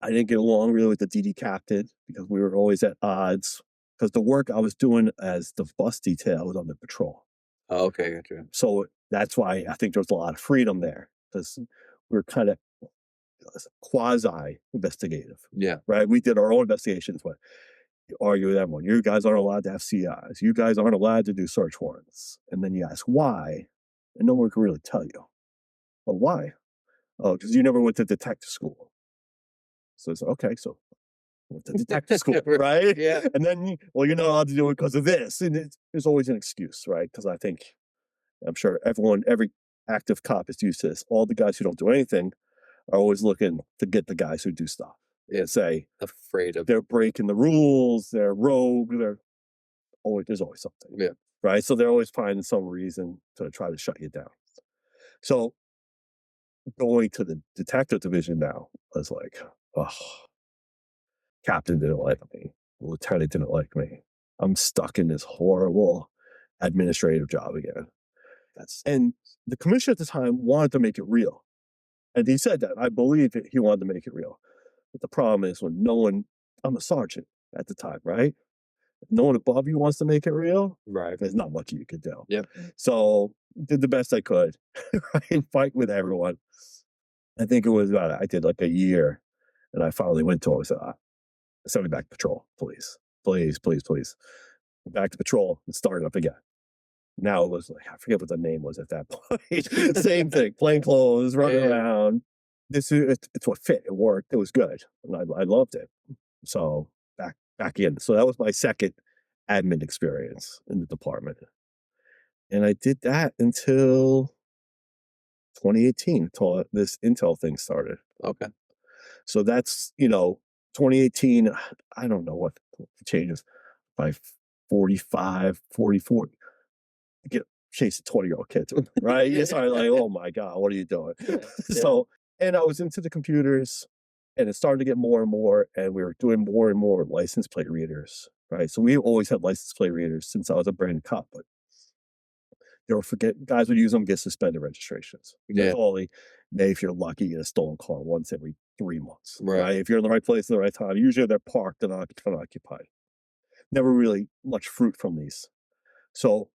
I didn't get along really with the DD captain because we were always at odds. Because the work I was doing as the bus detail was on the patrol. Oh, okay, gotcha. So that's why I think there was a lot of freedom there because we were kind of quasi investigative, Yeah. right? We did our own investigations, but you argue with everyone. You guys aren't allowed to have CIs. You guys aren't allowed to do search warrants. And then you ask why, and no one can really tell you. Well, why? Oh, because you never went to detective school. So it's okay. So went to detective school, right? Yeah. And then, well, you're not allowed to do it because of this. And there's always an excuse, right? Because I'm sure every active cop is used to this. All the guys who don't do anything are always looking to get the guys who do stuff. Yeah. And say Afraid of. they're breaking the rules, they're rogue, there's always something. Yeah. Right. So they're always finding some reason to try to shut you down. So going to the detective division now was like, oh, captain didn't like me, lieutenant didn't like me. I'm stuck in this horrible administrative job again. And the commissioner at the time wanted to make it real. And he said that. I believe that he wanted to make it real. But the problem is I'm a sergeant at the time, right? If no one above you wants to make it real, Right. there's not much you could do. Yep. So did the best I could, right? Fight with everyone. I think it was I did like a year, and I finally went to him and said, send me back to patrol, please. Please, please, please. Back to patrol and started up again. Now it was like, I forget what the name was at that point. Same thing, plain clothes, running around. It's what fit. It worked. It was good. And I loved it. So back in. So that was my second admin experience in the department. And I did that until 2018, until this Intel thing started. Okay. So that's, 2018, I don't know what the changes by 45, 44. Get chase a 20-year-old kid, right? You start like, oh my God, what are you doing? Yeah. So, and I was into the computers, and it started to get more and more, and we were doing more and more license plate readers, right? So we always had license plate readers since I was a brand new cop, but guys would use them, get suspended registrations. That's all if you're lucky, you get a stolen car once every 3 months, right? If you're in the right place at the right time, usually they're parked and unoccupied. Never really much fruit from these. So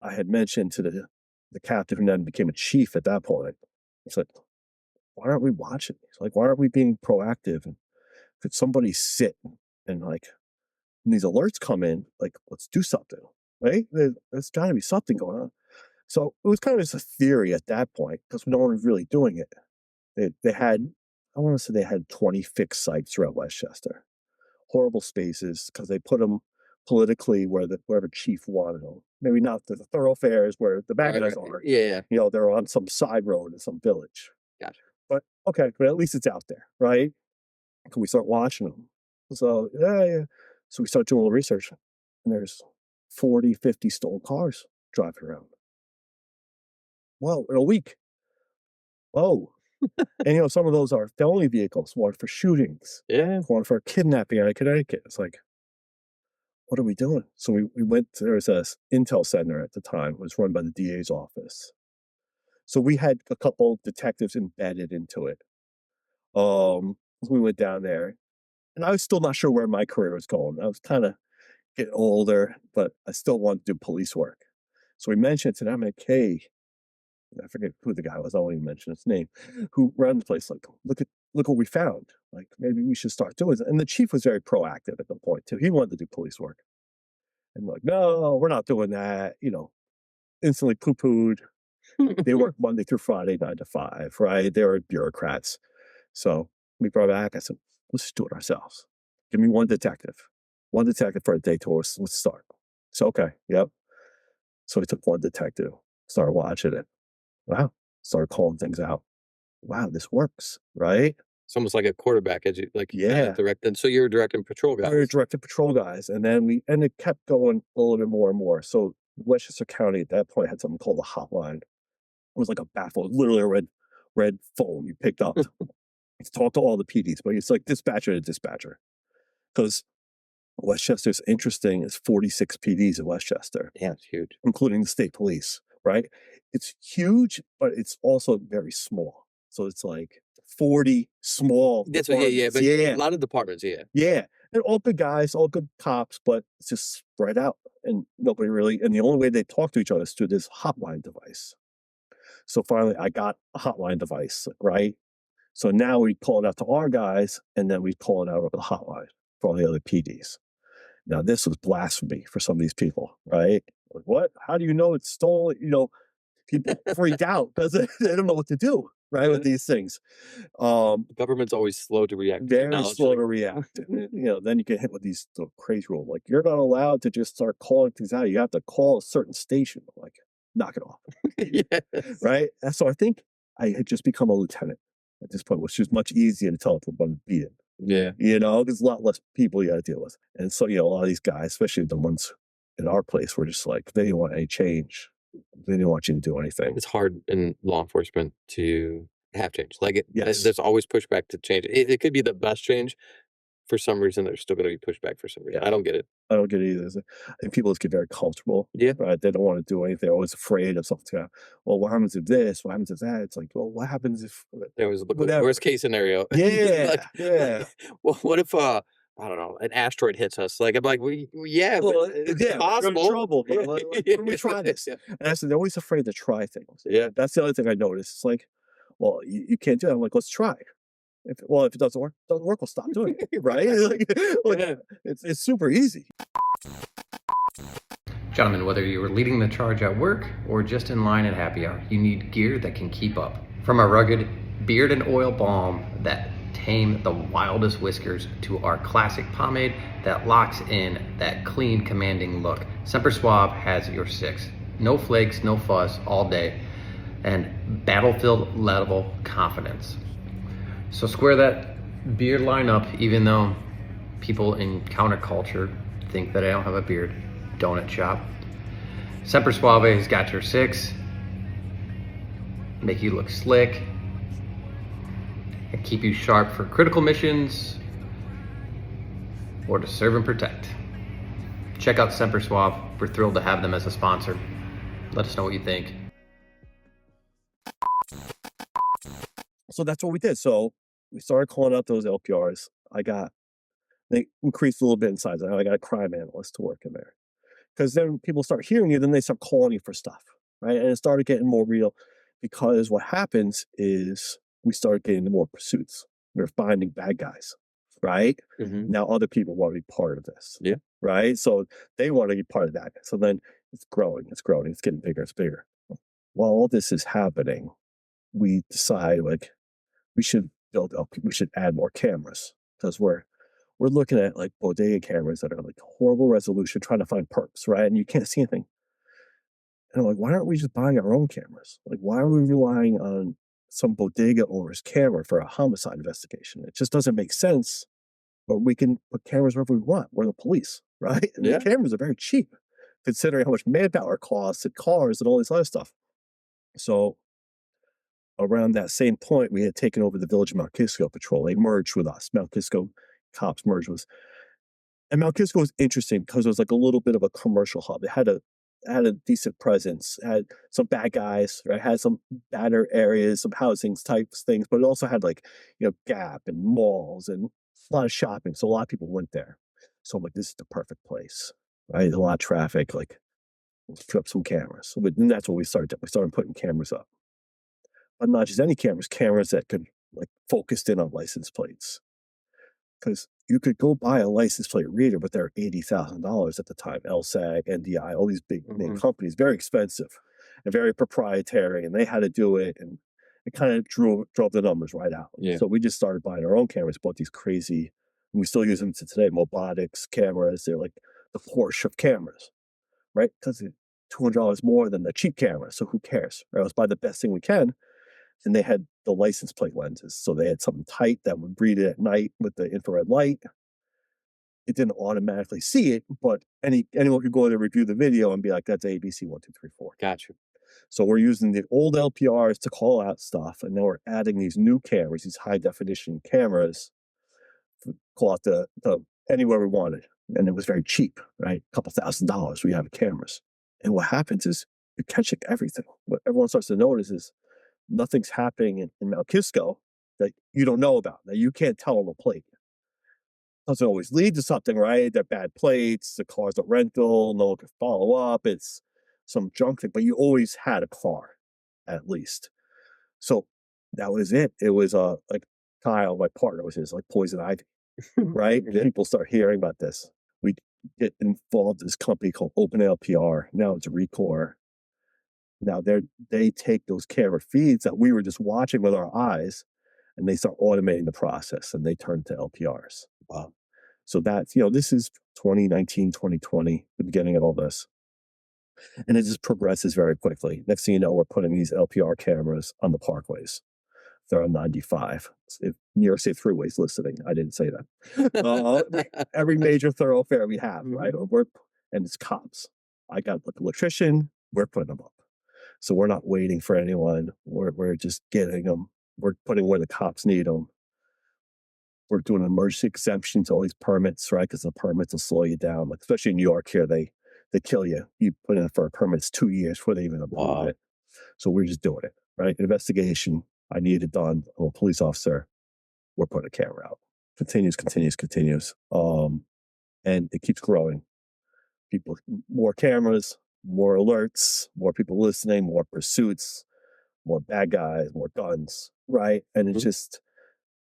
I had mentioned to the captain who then became a chief at that point. I said, why aren't we watching these? Like, why aren't we being proactive? And could somebody sit and when these alerts come in, like, let's do something, right? There's got to be something going on. So it was kind of just a theory at that point because no one was really doing it. They had, I want to say they had 20 fixed sites throughout Westchester. Horrible spaces because they put them politically wherever chief wanted them. Maybe not the thoroughfares where the bad guys are. Yeah. They're on some side road in some village. Gotcha. But okay, but at least it's out there, right? Can we start watching them? So yeah. So we start doing a little research, and there's 40, 50 stolen cars driving around. Well, in a week. Oh. And some of those are felony vehicles, one for shootings, one for kidnapping out of Connecticut. It's like, what are we doing? So we went, there was a Intel center at the time, it was run by the DA's office. So we had a couple detectives embedded into it. We went down there, and I was still not sure where my career was going. I was kind of getting older, but I still wanted to do police work. So we mentioned to them, like, hey, I forget who the guy was, I won't even mention his name, who ran the place, like, look what we found. Like, maybe we should start doing it. And the chief was very proactive at the point too. He wanted to do police work. And like, no, we're not doing that, instantly poo-pooed. They work Monday through Friday, 9 to 5, right? They were bureaucrats. So we brought back, I said, let's just do it ourselves. Give me one detective for a day tour. Let's start. So, okay. Yep. So we took one detective, started watching it. Wow. Started calling things out. Wow, this works, right? It's almost like a quarterback as you directed. So you were directing patrol guys. We were directing patrol guys, and then it kept going a little bit more and more. So Westchester County at that point had something called the hotline. It was like a baffle, literally a red phone you picked up. It's talk to all the PDs, but it's like dispatcher to dispatcher. Because Westchester's interesting. It's 46 PDs in Westchester. Yeah, it's huge. Including the state police, right? It's huge, but it's also very small. So it's like 40 small. That's what, but a lot of departments, Yeah. They're all good guys, all good cops, but it's just spread out. And nobody really, and the only way they talk to each other is through this hotline device. So finally, I got a hotline device, right? So now we call it out to our guys, and then we call it out over the hotline for all the other PDs. Now, this was blasphemy for some of these people, right? Like, what? How do you know it's stolen? People freaked out because they don't know what to do. right, with these things. The government's always slow to react to Very technology. slow to react. And, then you get hit with these the crazy rule. Like, you're not allowed to just start calling things out. You have to call a certain station. Like, knock it off. Yes. Right? And so I think I had just become a lieutenant at this point, which is much easier to tell someone to beat it. Yeah. There's a lot less people you got to deal with. And so, a lot of these guys, especially the ones in our place, were just like, they didn't want any change. They didn't want you to do anything. It's hard in law enforcement to have change. Like, Yes. there's always pushback to change. It could be the best change. For some reason, there's still going to be pushback for some reason. I don't get it. I don't get it either. I think people just get very comfortable. Yeah. Right? They don't want to do anything. They're always afraid of something. Well, what happens if this? What happens if that? It's like, well, what happens if There was the whatever. worst case scenario. Yeah, Like, yeah. well, what if I don't know, an asteroid hits us? Like, I'm like, yeah, Well, but it's yeah, we're in possible. trouble. But let me try this. Yeah. And I said, they're always afraid to try things. Yeah. That's the other thing I noticed. It's like, well, you can't do it. I'm like, let's try. If it doesn't work, we'll stop doing it. Right? Yeah. It's super easy. Gentlemen, whether you are leading the charge at work or just in line at happy hour, you need gear that can keep up. From our rugged beard and oil balm that tame the wildest whiskers to our classic pomade that locks in that clean, commanding look, Semper Suave has your six. No flakes, no fuss, all day, and battlefield level confidence. So square that beard line up, even though people in counterculture think that I don't have a beard. Donut shop. Semper Suave has got your six. Make you look slick. And keep you sharp for critical missions or to serve and protect. Check out Semper Suave. We're thrilled to have them as a sponsor. Let us know what you think. So that's what we did. So we started calling out those LPRs. They increased a little bit in size. I got a crime analyst to work in there. Because then people start hearing you, then they start calling you for stuff, right? And it started getting more real because what happens is we started getting more pursuits. We're finding bad guys, right? Mm-hmm. Now other people want to be part of this. Yeah. Right? So they want to be part of that. So then it's growing, it's getting bigger, it's bigger. While all this is happening, we decide like we should add more cameras because we're looking at like bodega cameras that are like horrible resolution, trying to find perps, right? And you can't see anything. And I'm like, why aren't we just buying our own cameras? Like, why are we relying on some bodega owner's camera for a homicide investigation? It just doesn't make sense. But we can put cameras wherever we want. We're the police, right? And Yeah. the cameras are very cheap, considering how much manpower costs and cars and all this other stuff. So around that same point, we had taken over the village of Mount Kisco Patrol. They merged with us. Mount Kisco cops merged with us. And Mount Kisco was interesting because it was like a little bit of a commercial hub. It had a decent presence, had some bad guys, right? Had some badder areas, some housing types things, but it also had like, Gap and malls and a lot of shopping. So a lot of people went there. So I'm like, this is the perfect place, right? A lot of traffic, like let's put up some cameras. And that's what we started doing. We started putting cameras up. But not just any cameras that could like focused in on license plates. Because you could go buy a license plate reader, but they're $80,000 at the time. LSAG, NDI, all these big name companies, very expensive and very proprietary, and they had to do it, and it kind of drove the numbers right out. Yeah. So we just started buying our own cameras, bought these crazy, and we still use them to today, Mobotics cameras. They're like the Porsche of cameras, right? Because they're $200 more than the cheap camera, so who cares? Right? Let's buy the best thing we can. And they had the license plate lenses. So they had something tight that would read it at night with the infrared light. It didn't automatically see it, but anyone could go in and review the video and be like, that's ABC 1, 2, 3, 4. Gotcha. So we're using the old LPRs to call out stuff, and now we're adding these new cameras, these high definition cameras, to call out the anywhere we wanted. And it was very cheap, right? A couple $1,000 we have cameras. And what happens is you're catching everything. What everyone starts to notice is nothing's happening in Mount Kisco that you don't know about, that you can't tell on the plate. Doesn't always lead to something, right? They're bad plates, the car's a rental, no one can follow up, it's some junk thing, but you always had a car, at least. So that was it. It was like Kyle, my partner, was his like poison ivy, right? Yeah. People start hearing about this. We get involved in this company called Open LPR. Now it's a Recore. Now they take those camera feeds that we were just watching with our eyes, and they start automating the process, and they turn to LPRs. Wow. So that's, this is 2019, 2020, the beginning of all this. And it just progresses very quickly. Next thing you know, we're putting these LPR cameras on the parkways. They're on 95. If New York State Thruway's listening, I didn't say that. Every major thoroughfare we have, right? And it's cops. I got an electrician, we're putting them up. So we're not waiting for anyone. We're just getting them. We're putting where the cops need them. We're doing emergency exemption to all these permits, right? Because the permits will slow you down. Like, especially in New York here, they kill you. You put in for a permit, it's 2 years before they even approve it. So we're just doing it, right? Investigation, I need it done. I'm a police officer. We're putting a camera out. Continues. And it keeps growing. People, more cameras, more alerts, more people listening, more pursuits, more bad guys, more guns, right? And it just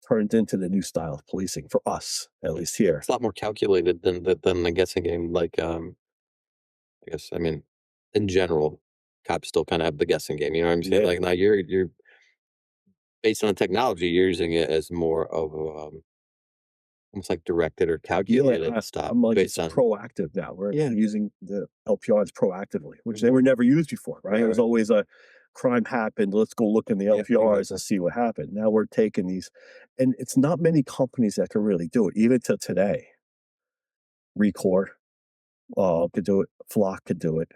turned into the new style of policing for us, at least here. It's a lot more calculated than the guessing game. Like, I guess, I mean, in general, cops still kind of have the guessing game. You know what I'm saying? Yeah. Like, now you're based on the technology, you're using it as more of almost like directed or calculated stuff. I'm like, based it's on proactive now. We're using the LPRs proactively, which they were never used before, right? It was always a crime happened. Let's go look in the LPRs and see what happened. Now we're taking these, and it's not many companies that can really do it, even to today. Record could do it. Flock could do it.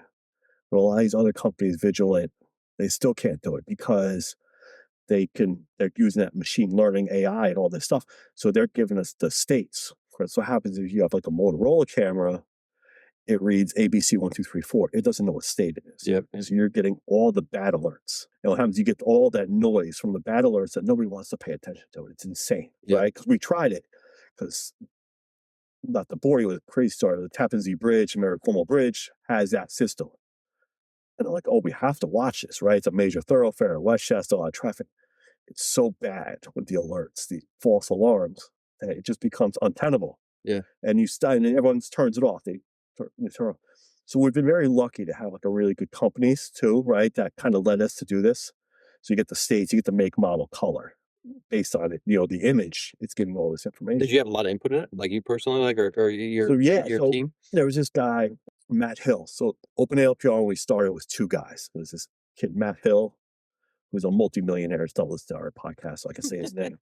But a lot of these other companies, Vigilant, they still can't do it because they're using that machine learning AI and all this stuff. So they're giving us the states. So what happens if you have like a Motorola camera, it reads ABC 1, 2, 3, 4. It doesn't know what state it is. Yep. So you're getting all the bad alerts. And what happens, you get all that noise from the bad alerts that nobody wants to pay attention to it. It's insane, right? Because we tried it. Because not to bore you with a crazy story, the Tappan Zee Bridge, Cuomo Bridge, has that system. And I'm like, oh, we have to watch this, right? It's a major thoroughfare in Westchester, a lot of traffic. It's so bad with the alerts, the false alarms, that it just becomes untenable. Yeah. And and everyone turns it off. They turn off. So we've been very lucky to have like a really good companies too, right? That kind of led us to do this. So you get the states, you get the make, model, color based on it. The image, it's giving all this information. Did you have a lot of input in it? Like you personally, like, or your team? There was this guy, Matt Hill. So Open ALPR, when we started, was 2 guys. It was this kid, Matt Hill, who's a multimillionaire, still listens to our podcast, so I can say his name,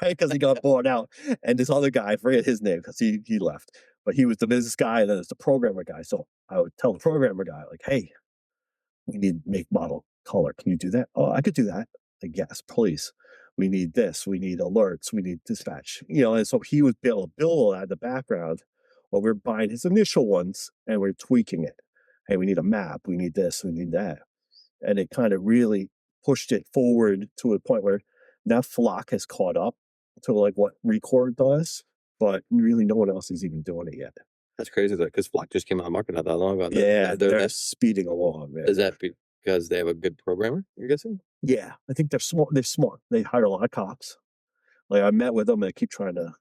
right? Because he got bought out. And this other guy, I forget his name because he left, but he was the business guy, and then there's the programmer guy. So I would tell the programmer guy, like, hey, we need make, model, color. Can you do that? Oh, I could do that. Like, yes, please. We need this. We need alerts. We need dispatch. And so he would be able to build all that in the background while we're buying his initial ones and we're tweaking it. Hey, we need a map. We need this. We need that. And it kind of really pushed it forward to a point where now Flock has caught up to like what Record does, but really no one else is even doing it yet. That's crazy though, because Flock just came on the market not that long ago. Yeah, they're speeding along, man. Is that because they have a good programmer, you're guessing? Yeah, I think they're smart. They're smart. They hire a lot of cops. Like, I met with them, and they keep trying to,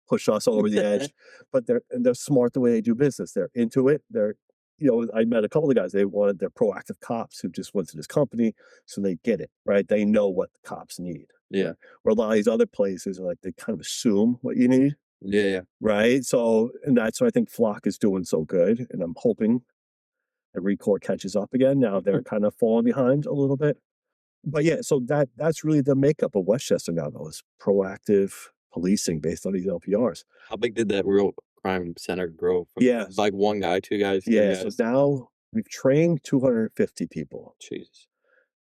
push us over the edge. But they're smart the way they do business. They're into it. I met a couple of guys. They wanted their proactive cops who just went to this company, so they get it, right? They know what the cops need. Yeah. Where a lot of these other places are like, they kind of assume what you need. Yeah. Right. So, and that's why I think Flock is doing so good. And I'm hoping that Record catches up again. Now they're kind of falling behind a little bit. But yeah, so that's really the makeup of Westchester now, though, is proactive policing based on these LPRs. How big did that real crime center grow? From like 1 guy, 2 guys? Yeah, so now we've trained 250 people. Jesus.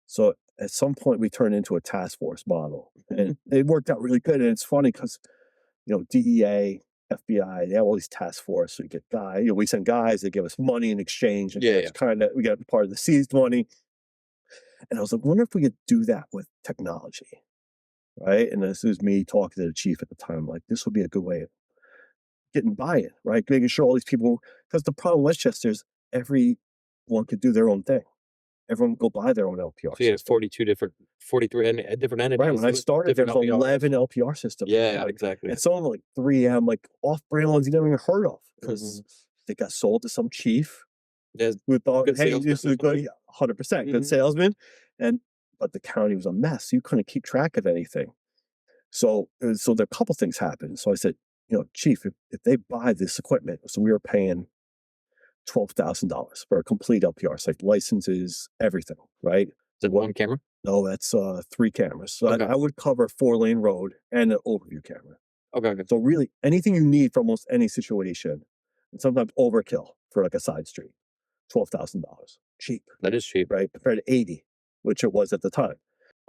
So at some point we turned into a task force model, and it worked out really good. And it's funny because, DEA, FBI, they have all these task force. So you get guys, we send guys, they give us money in exchange. And it's kind of, we get part of the seized money. And I was like, wonder if we could do that with technology, right? And this is me talking to the chief at the time, like, this would be a good way of getting buy-in, right? Making sure all these people, because the problem with Westchester is everyone could do their own thing. Everyone go buy their own LPR. So you have 43 different entities. Right, when I started, there's 11 LPR systems. Yeah, exactly. And some of them like 3M, like off-brand ones you never even heard of, because they got sold to some chief. There's who thought, hey, this is good. 100% good salesman. But the county was a mess. You couldn't keep track of anything. So there are a couple things happened. So I said, Chief, if they buy this equipment, so we were paying $12,000 for a complete LPR, so like licenses, everything, right? Is it one camera? No, that's 3 cameras. So Okay. I would cover 4-lane road and an overview camera. Okay. So really, anything you need for almost any situation, and sometimes overkill for like a side street, $12,000, cheap, That is cheap. right? Compared to 80, which it was at the time.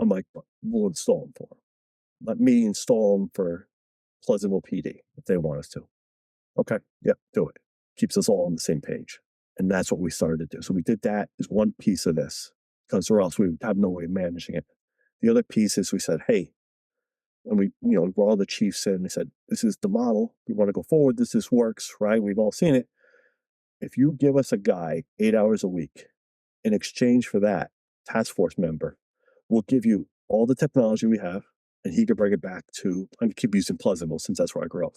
I'm like, we'll install them for them. Let me install them for Pleasantville PD if they want us to. Okay, yep, do it. Keeps us all on the same page. And that's what we started to do. So we did that as one piece of this, because or else we would have no way of managing it. The other piece is we said, hey, and we brought all the chiefs in and said, this is the model. We want to go forward. This works, right? We've all seen it. If you give us a guy 8 hours a week in exchange for that task force member, we'll give you all the technology we have, and he could bring it back to. I'm gonna keep using Pleasantville since that's where I grew up.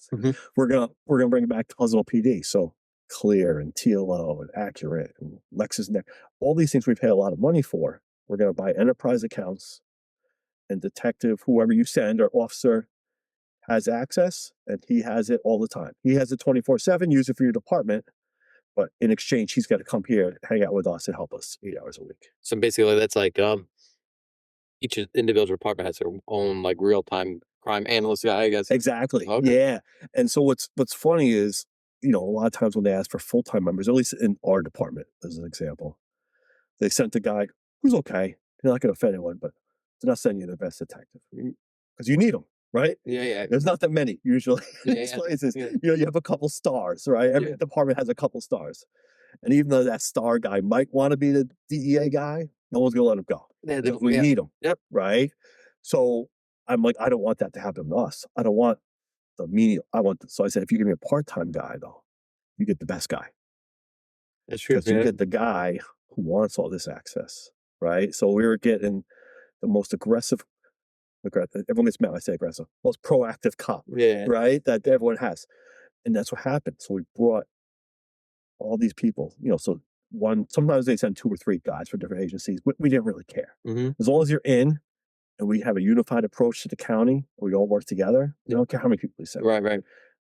We're gonna bring it back to Pleasantville PD. So Clear and TLO and Accurate and LexisNexis, all these things we pay a lot of money for. We're gonna buy enterprise accounts, and detective, whoever you send or officer, has access, and he has it all the time. He has it 24/7. Use it for your department. But in exchange, he's got to come here, hang out with us, and help us 8 hours a week. So basically, that's like each individual department has their own like real time crime analyst guy, I guess. Exactly. Okay. Yeah. And so what's funny is, a lot of times when they ask for full-time members, at least in our department, as an example, they sent a guy who's okay. They're not going to offend anyone, but they're not sending you the best detective because you need them, right? Yeah. There's not that many usually in these Yeah. places. Yeah. You have a couple stars, right? Every department has a couple stars. And even though that star guy might want to be the DEA guy, no one's going to let him go. Yeah, Because we need him. Yep. Right? So I'm like, I don't want that to happen to us. I don't want the menial. So I said, if you give me a part-time guy, though, you get the best guy. That's true. Because you get the guy who wants all this access. Right? So we were getting the most aggressive, everyone gets mad when I say aggressive, most proactive cop. Yeah. Right? That everyone has. And that's what happened. So we brought all these people, so sometimes they send 2 or 3 guys for different agencies. We didn't really care. As long as you're in and we have a unified approach to the county, we all work together. We don't care how many people we send. Right.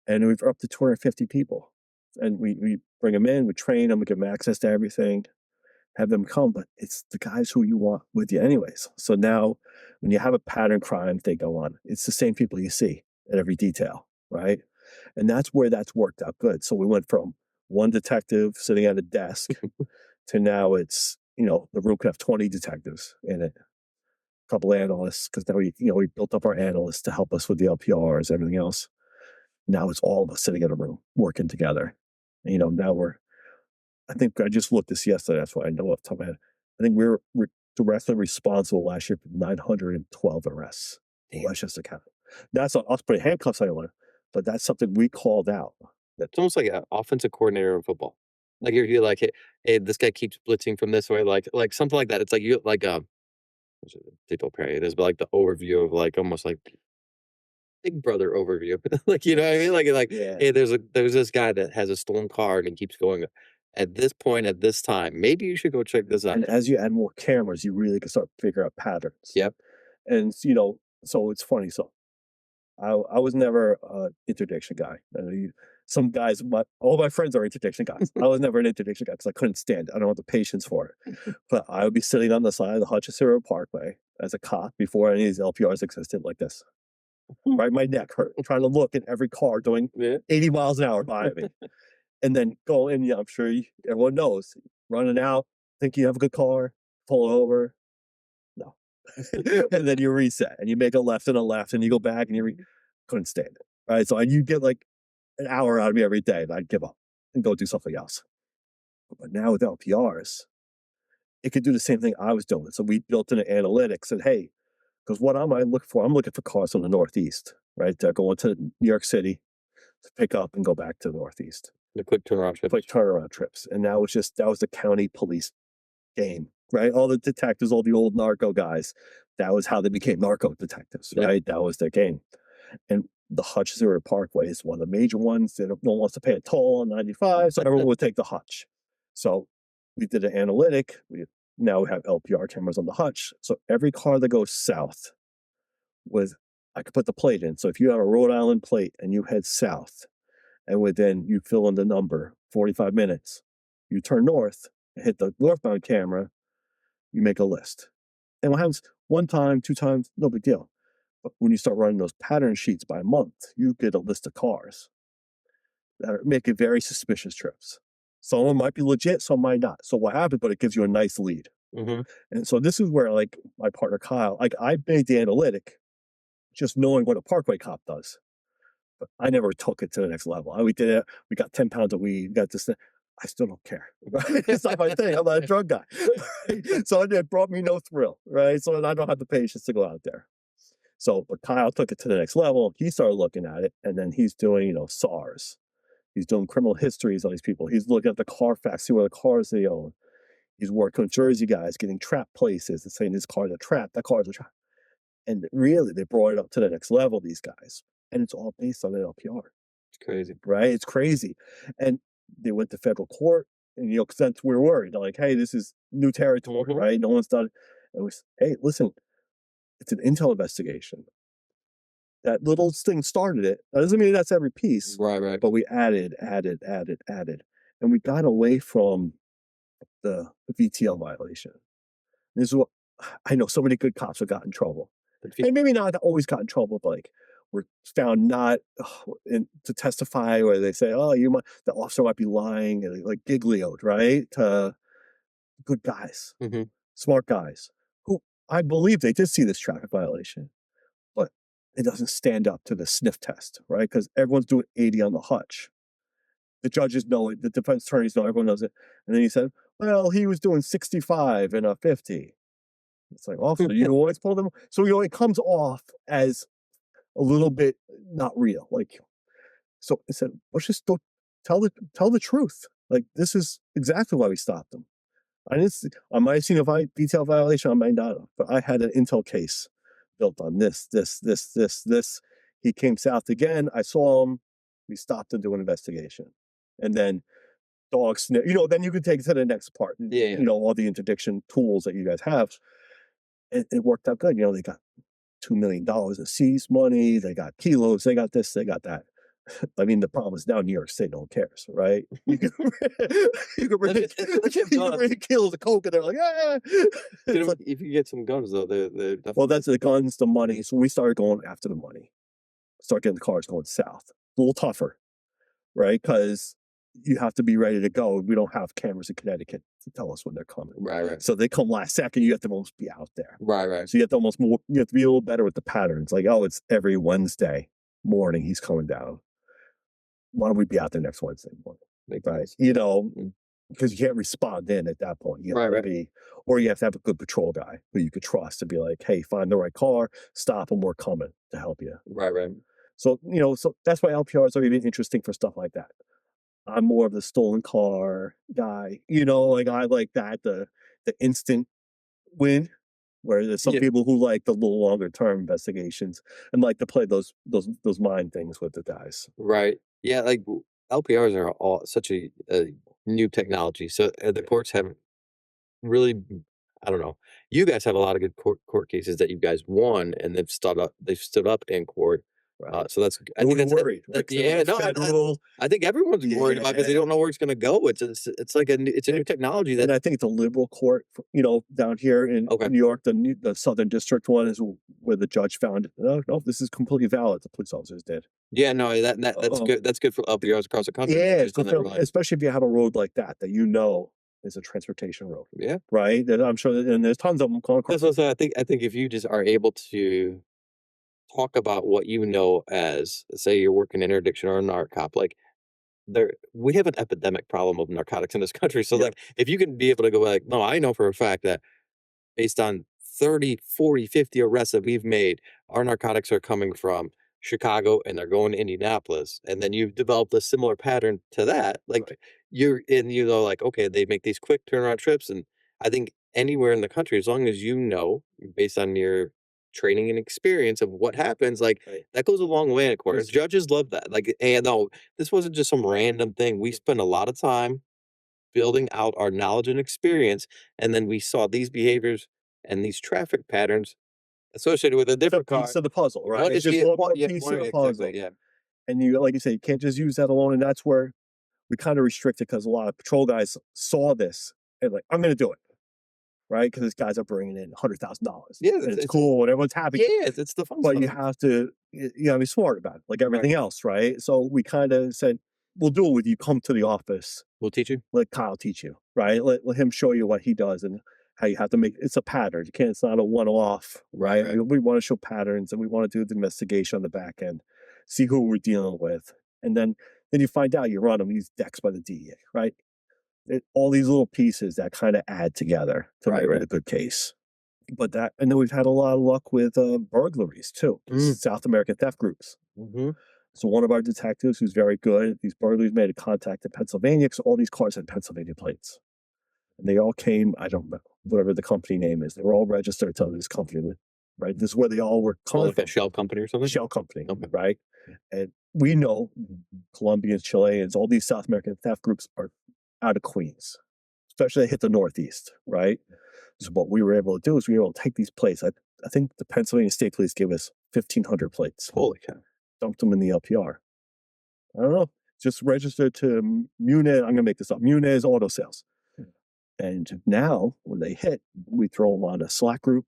And we've up to 250 people. And we bring them in, we train them, we give them access to everything, have them come, but it's the guys who you want with you anyways. So now when you have a pattern crime, they go on. It's the same people you see at every detail, right? And that's where that's worked out good. So we went from one detective sitting at a desk to now it's, the room could have 20 detectives in it, a couple analysts, because now we built up our analysts to help us with the LPRs, everything else. Now it's all of us sitting in a room working together. And, now I think I just looked this yesterday. That's why I know off the top of my head. I think we're directly responsible last year for 912 arrests in Westchester County. That's not us putting handcuffs on anyone, but that's something we called out. It's almost like an offensive coordinator in football. Like you're like, hey, this guy keeps blitzing from this way, like something like that. It's like you like they don't parry it is, but like the overview of like almost like Big Brother overview. Like what I mean? Like hey, there's this guy that has a stolen car and he keeps going at this point at this time. Maybe you should go check this out. And as you add more cameras, you really can start to figure out patterns. Yep. And so it's funny. So I was never an interdiction guy. Some guys, all my friends are interdiction guys. I was never an interdiction guy because I couldn't stand it. I don't have the patience for it. But I would be sitting on the side of the Hutchinson River Parkway as a cop before any of these LPRs existed, like this. Right, my neck hurt trying to look at every car doing 80 miles an hour by me, and then go in. Yeah, I'm sure everyone knows running out, think you have a good car, pull over, no, and then you reset and you make a left, and you go back and you couldn't stand it. Right, so you get like an hour out of me every day, and I'd give up and go do something else. But now with LPRs, it could do the same thing I was doing. So we built in an analytics and hey, because what am I looking for? I'm looking for cars from the Northeast, right? Going to New York City to pick up and go back to the Northeast. The quick turnaround trips. And now that was the county police game, right? All the detectives, all the old narco guys, that was how they became narco detectives, right? That was their game. And the Hutchinson River Parkway is one of the major ones. No one wants to pay a toll on 95, so everyone would take the Hutch. So we did an analytic. We Now we have LPR cameras on the hutch. So every car that goes south with, I could put the plate in. So if you have a Rhode Island plate and you head south, and within you fill in the number 45 minutes, you turn north, hit the northbound camera, you make a list. And what happens one time, two times, no big deal. But when you start running those pattern sheets by month, you get a list of cars that are making very suspicious trips. Some of them might be legit, some might not. So what happened? But it gives you a nice lead. Mhm. And so this is where, like, my partner Kyle, like, I made the analytic just knowing what a parkway cop does. But I never took it to the next level. We did it. We got 10 pounds of weed. We got this. I still don't care. Right? It's not my thing. I'm not a drug guy. Right? So it brought me no thrill. Right. So I don't have the patience to go out there. So, but Kyle took it to the next level. He started looking at it, and then he's doing, SARS. He's doing criminal histories on these people. He's looking at the Carfax, see what the cars they own. He's working with Jersey guys, getting trap places and saying this car's a trap, that car's a trap. And really, they brought it up to the next level, these guys. And it's all based on an LPR, It's crazy. right? It's crazy. And they went to federal court, and, because that's we're worried. They're like, hey, this is new territory, Mhm. right? No one's done it. And we said, hey, listen, it's an intel investigation. That little thing started it. That doesn't mean that's every piece, Right. but we added. And we got away from the VTL violation. This is what I know, so many good cops have got in trouble. But if you- And maybe not always got in trouble, but like were found not to testify, or they say, oh, the officer might be lying, and like giglioed, right? To good guys, Mhm. smart guys, who I believe they did see this traffic violation, but it doesn't stand up to the sniff test, right? Because everyone's doing 80 on the hutch. The judges know it, the defense attorneys know, everyone knows it. And then he said, well, he was doing 65 and a 50. It's like, officer, you always pull them. So, it comes off as a little bit not real. Like, so I said, let's just go tell the truth. Like, this is exactly why we stopped him. I might have seen a detail violation, I might not have, but I had an intel case built on this. He came south again. I saw him. We stopped and do an investigation. And then dog sniff, then you could take it to the next part. Yeah. All the interdiction tools that you guys have. It worked out good. They got $2 million in seized money. They got kilos. They got this. They got that. I mean, the problem is now New York State no one cares, right? You can bring kilos of coke, and they're like, ah. It's like, If you get some guns though, they're definitely. well, that's the guns, the money. So we started going after the money. Start getting the cars going south. A little tougher, right? Because you have to be ready to go. We don't have cameras in Connecticut to tell us when they're coming. Right. So they come last second. You have to almost be out there. Right. So you have to be a little better with the patterns. Like, oh, it's every Wednesday morning he's coming down. Why don't we be out there next Wednesday morning? Makes Right. sense. Because you can't respond in at that point. You have to Right. be, or you have to have a good patrol guy who you could trust to be like, hey, find the right car, stop them, we're coming to help you. Right. So, so that's why LPRs are even interesting for stuff like that. I'm more of the stolen car guy, like I like that, the instant win, where there's some Yeah. people who like the little longer term investigations and like to play those mind things with the guys. Right. Yeah, like LPRs are all such a new technology. So the courts haven't really, I don't know. You guys have a lot of good court cases that you guys won, and they've stood up in court. Right. So that's I And think we're that's worried. that- Like, yeah, no, federal, I think everyone's worried about because they don't know where it's going to go. It's like it's a new technology and that I think it's a liberal court, down here in Okay. New York. The Southern District one is where the judge found, no, this is completely valid. The police officers did. yeah, no, that's Um, good. That's good for LPRs across the country. Yeah, Just on that line. especially if you have a road like that is a transportation road, Yeah. right? And I'm sure, and there's tons of them going across. That's what I think. I think if you just are able to talk about what you know as, say, you're working interdiction or a narc cop, like we have an epidemic problem of narcotics in this country. So Yeah. like, if you can be able to go like, no, I know for a fact that based on 30, 40, 50 arrests that we've made, our narcotics are coming from Chicago and they're going to Indianapolis. And then you've developed a similar pattern to that. Like Right. like, okay, they make these quick turnaround trips. And I think anywhere in the country, as long as based on your training and experience of what happens, like Right. that goes a long way in court. There's- Judges love that. Like, and no, this wasn't just some random thing. We spent a lot of time building out our knowledge and experience, and then we saw these behaviors and these traffic patterns associated with a It's a different car. piece of the puzzle, right? One It's is just the one one, more yeah, piece one, of the exactly, puzzle. yeah. And you, like you say, you can't just use that alone. And that's where we kind of restrict it because a lot of patrol guys saw this and like, I'm going to do it, right? Because these guys are bringing in $100,000. Yeah, And it's it's cool and everyone's happy. yeah, it's the fun But you stuff. have to, you gotta be smart about it, like Right. everything else, right? So we kind of said, we'll do it with you. Come to the office. We'll teach you. Let Kyle teach you, right? Let him show you what he does and how you have to make it's a pattern. You can't, it's not a one-off, right? Right. We want to show patterns and we want to do the investigation on the back end, see who we're dealing with. And then you find out you run them these decks by the DEA, right? All these little pieces that kind of add together to Right, make right. it a good case. But that, and then we've had a lot of luck with burglaries too, South American theft groups. Mm-hmm. So one of our detectives who's very good, these burglaries made a contact in Pennsylvania because all these cars had Pennsylvania plates. And they all came, I don't know, whatever the company name is. They were all registered to this company, right? This is where they all were coming Like from. a shell company or something. Shell company, Okay. right? And we know Colombians, Chileans, all these South American theft groups are out of Queens, especially they hit the Northeast, right? So what we were able to do is we were able to take these plates. I think the Pennsylvania State Police gave us 1,500 plates. Holy cow! Dumped them in the LPR. I don't know. Just registered to Munez. I'm gonna make this up. Munez Auto Sales. And now when they hit, we throw them on a Slack group.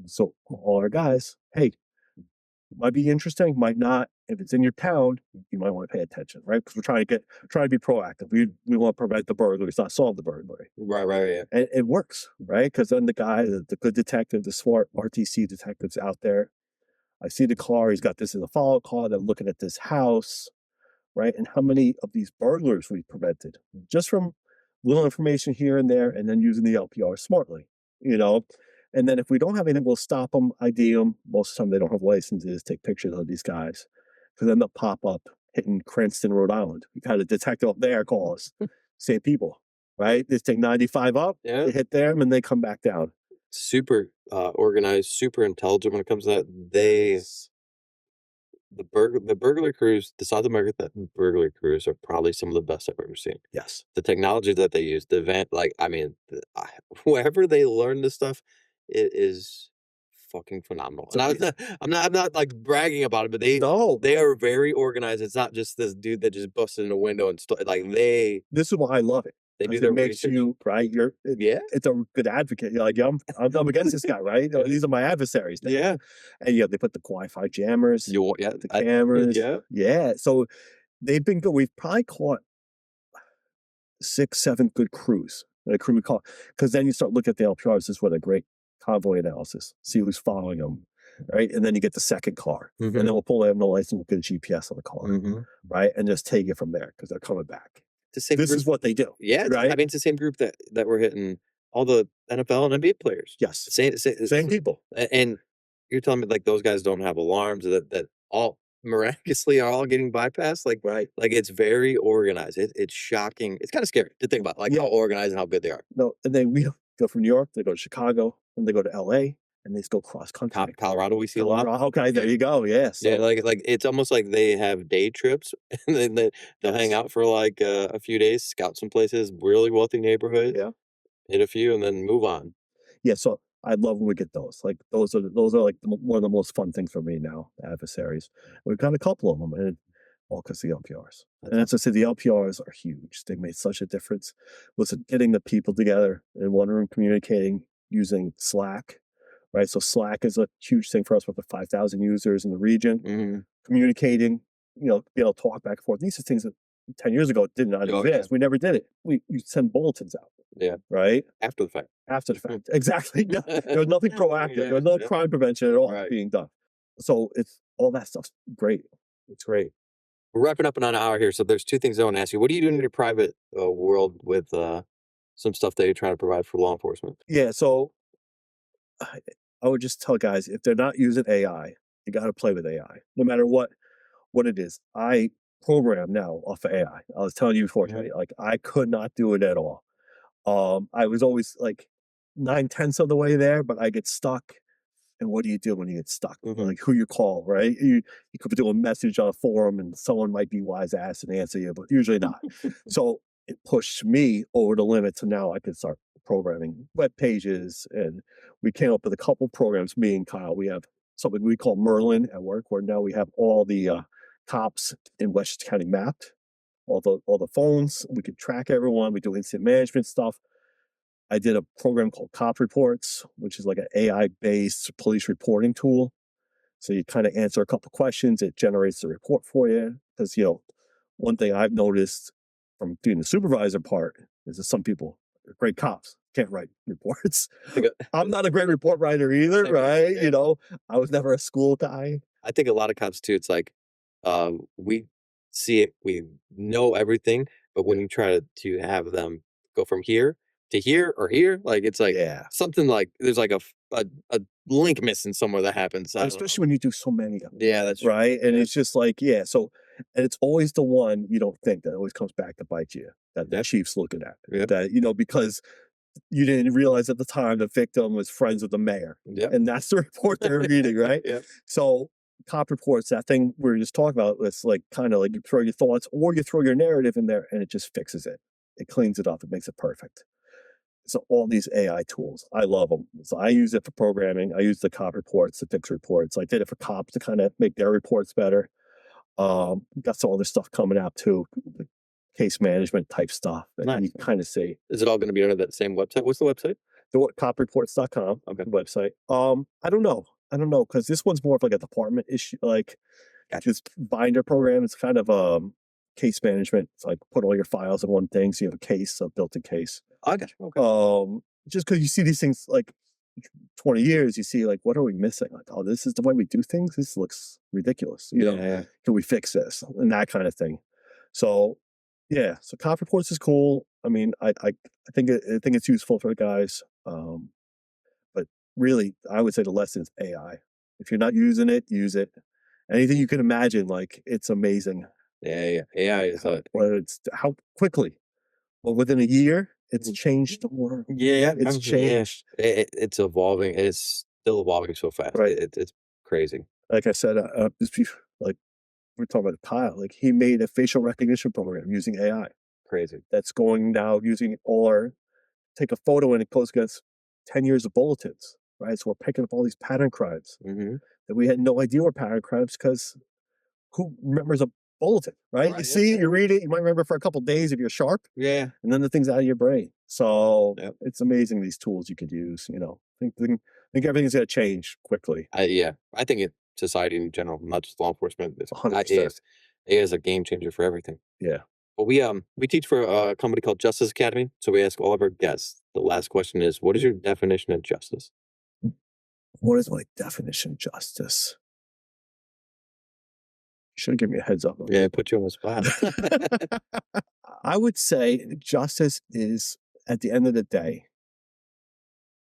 So all our guys, hey, might be interesting, might not. If it's in your town, you might want to pay attention, right? Because we're trying to be proactive. We want to prevent the burglary, not solve the burglary. Right, yeah. And it works, right? Because then the guy, the good detective, the smart RTC detective's out there. I see the car. He's got this in the follow car. They're looking at this house, right? And how many of these burglars we prevented just from little information here and there, and then using the LPR smartly, you know? And then if we don't have anything, we'll stop them, ID them. Most of the time they don't have licenses, take pictures of these guys. Because then they'll pop up hitting Cranston, Rhode Island. We had a detective up there call us. Same people, right? They take 95 up, Yeah. they hit them, and they come back down. Super organized, super intelligent when it comes to that. The burglary crews, the South American burglary crews are probably some of the best I've ever seen. Yes. The technology that they use, the event, like, I mean, wherever they learn this stuff, it is fucking phenomenal. And I'm not like bragging about it, but they are very organized. It's not just this dude that just busted in a window and like this is why I love it. They do It their makes research. you right. It's a good advocate. You're like, yeah, I'm up against this guy, right? These are my adversaries. Now. Yeah. And yeah, they put the Wi-Fi jammers, the cameras. Yeah. So they've been good. We've probably caught 6, 7 good crews. A crew we call, because then you start looking at the LPRs. This is what a great convoy analysis. See who's following them, right? And then you get the second car, and then we'll pull them no license. We'll get a GPS on the car, right? And just take it from there because they're coming back. This is what they do. Yeah, right. I mean, it's the same group that we're hitting all the NFL and NBA players. Yes, same people. And you're telling me like those guys don't have alarms that all miraculously are all getting bypassed? Like, right? Like it's very organized. It's shocking. It's kind of scary to think about, like how organized and how good they are. No, and then we go from New York, they go to Chicago, and they go to LA, and they just go cross country. Colorado, we see a lot. Okay, there you go. Yes. Yeah, like it's almost like they have day trips, and then they'll hang out for like a few days, scout some places, really wealthy neighborhoods, hit a few, and then move on. Yeah, so I love when we get those. Like those are like one of the most fun things for me now. Adversaries, we've got a couple of them, and all because the LPRs. And as I said, the LPRs are huge. They made such a difference. Listen, getting the people together in one room, communicating using Slack. Right, so Slack is a huge thing for us with the 5,000 users in the region. Communicating, being able to talk back and forth. These are things that 10 years ago did not exist. We never did it. You send bulletins out. Yeah. Right. After the fact. Exactly. There was nothing proactive. There was no crime prevention at all being done. So it's all that stuff's great. It's great. We're wrapping up in an hour here, so there's 2 things I want to ask you. What are you doing in your private world with some stuff that you're trying to provide for law enforcement? Yeah. So I would just tell guys, if they're not using AI, you got to play with AI, no matter what it is. I program now off of AI. I was telling you before, like I could not do it at all. I was always like 9/10 of the way there, but I get stuck. And what do you do when you get stuck? Like who you call, right? You could do a message on a forum and someone might be wise ass and answer you, but usually not. So it pushed me over the limit to now I could start programming web pages. And we came up with a couple programs, me and Kyle. We have something we call Merlin at work, where now we have all the cops in Westchester County mapped, all the phones. We can track everyone. We do incident management stuff. I did a program called Cop Reports, which is like an AI-based police reporting tool. So you kind of answer a couple questions, it generates the report for you. Because one thing I've noticed from doing the supervisor part is that some people are great cops, can't write reports. I'm not a great report writer either, right? Yeah. I was never a school guy. I think a lot of cops too, it's like we see it, we know everything, but when you try to have them go from here to here or here, like it's like Yeah. something like there's like a link missing somewhere that happens. I don't know. Especially when you do so many of them, Yeah, that's true. right? And Yeah. it's just like, yeah. So, and it's always the one you don't think that always comes back to bite you, that the Yep. chief's looking at. Yep. That, because you didn't realize at the time the victim was friends with the mayor. Yep. And that's the report they're reading, right? Yep. So Cop Reports, that thing we were just talking about, it's like kind of like you throw your thoughts or you throw your narrative in there and it just fixes it. It cleans it up. It makes it perfect. So all these AI tools, I love them. So I use it for programming. I use the Cop Reports to fix reports. I did it for cops to kind of make their reports better. Got some other stuff coming out too, like case management type stuff that Nice. you kind of see. Is it all going to be under that same website? What's the website? Copreports.com Okay. website. I don't know because this one's more of like a department issue, like just binder program. It's kind of case management. It's like put all your files in one thing, so you have a case, a built-in case. I got you. Okay. Just because you see these things like 20 years, you see like, what are we missing? Like, oh, this is the way we do things. This looks ridiculous. Yeah. Can we fix this and that kind of thing? So, yeah. So Cop Reports is cool. I mean, I think it's useful for the guys. But really, I would say the lesson is AI. If you're not using it, use it. Anything you can imagine, like it's amazing. Yeah. AI is How quickly. Well, within a year, it's changed the world. yeah. It's changed. It's evolving. It's still evolving so fast. Right. It's crazy. Like I said, like we're talking about Kyle, like he made a facial recognition program using AI Crazy. that's going now using or take a photo and it goes against 10 years of bulletins, right? So we're picking up all these pattern crimes Mm-hmm. that we had no idea were pattern crimes because who remembers a bulletin, right? Right, You see it, you read it, you might remember for a couple of days if you're sharp, Yeah. and then the thing's out of your brain. So Yep. it's amazing these tools you could use. I think everything's going to change quickly. Yeah. I think society in general, not just law enforcement. 100%. AI is a game changer for everything. Yeah. But we teach for a company called Justice Academy. So we ask all of our guests. The last question is, what is your definition of justice? What is my definition of justice? You should have given me a heads up. Yeah, put you on the spot. I would say justice is, at the end of the day,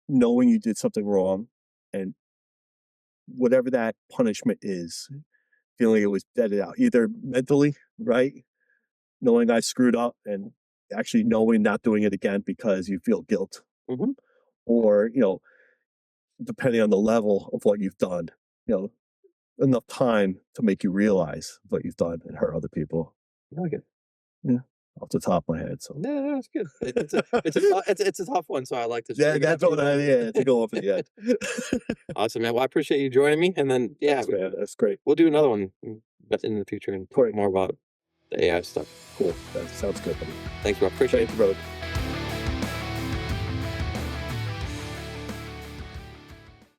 knowing you did something wrong and whatever that punishment is, feeling it was deaded out, either mentally, right? Knowing I screwed up and actually knowing not doing it again because you feel guilt. Mhm. Or, depending on the level of what you've done, enough time to make you realize what you've done and hurt other people. I like it. Off the top of my head. So Yeah, that's good. It's a tough one, so I like to. yeah, that's what to go off at the end. Awesome, man. Well, I appreciate you joining me, and then Thanks, man. That's great. we'll do another one in the future and talk Great. more about the AI stuff. Cool. That sounds good, buddy. Thanks, bro. Appreciate it. Thank you, brother.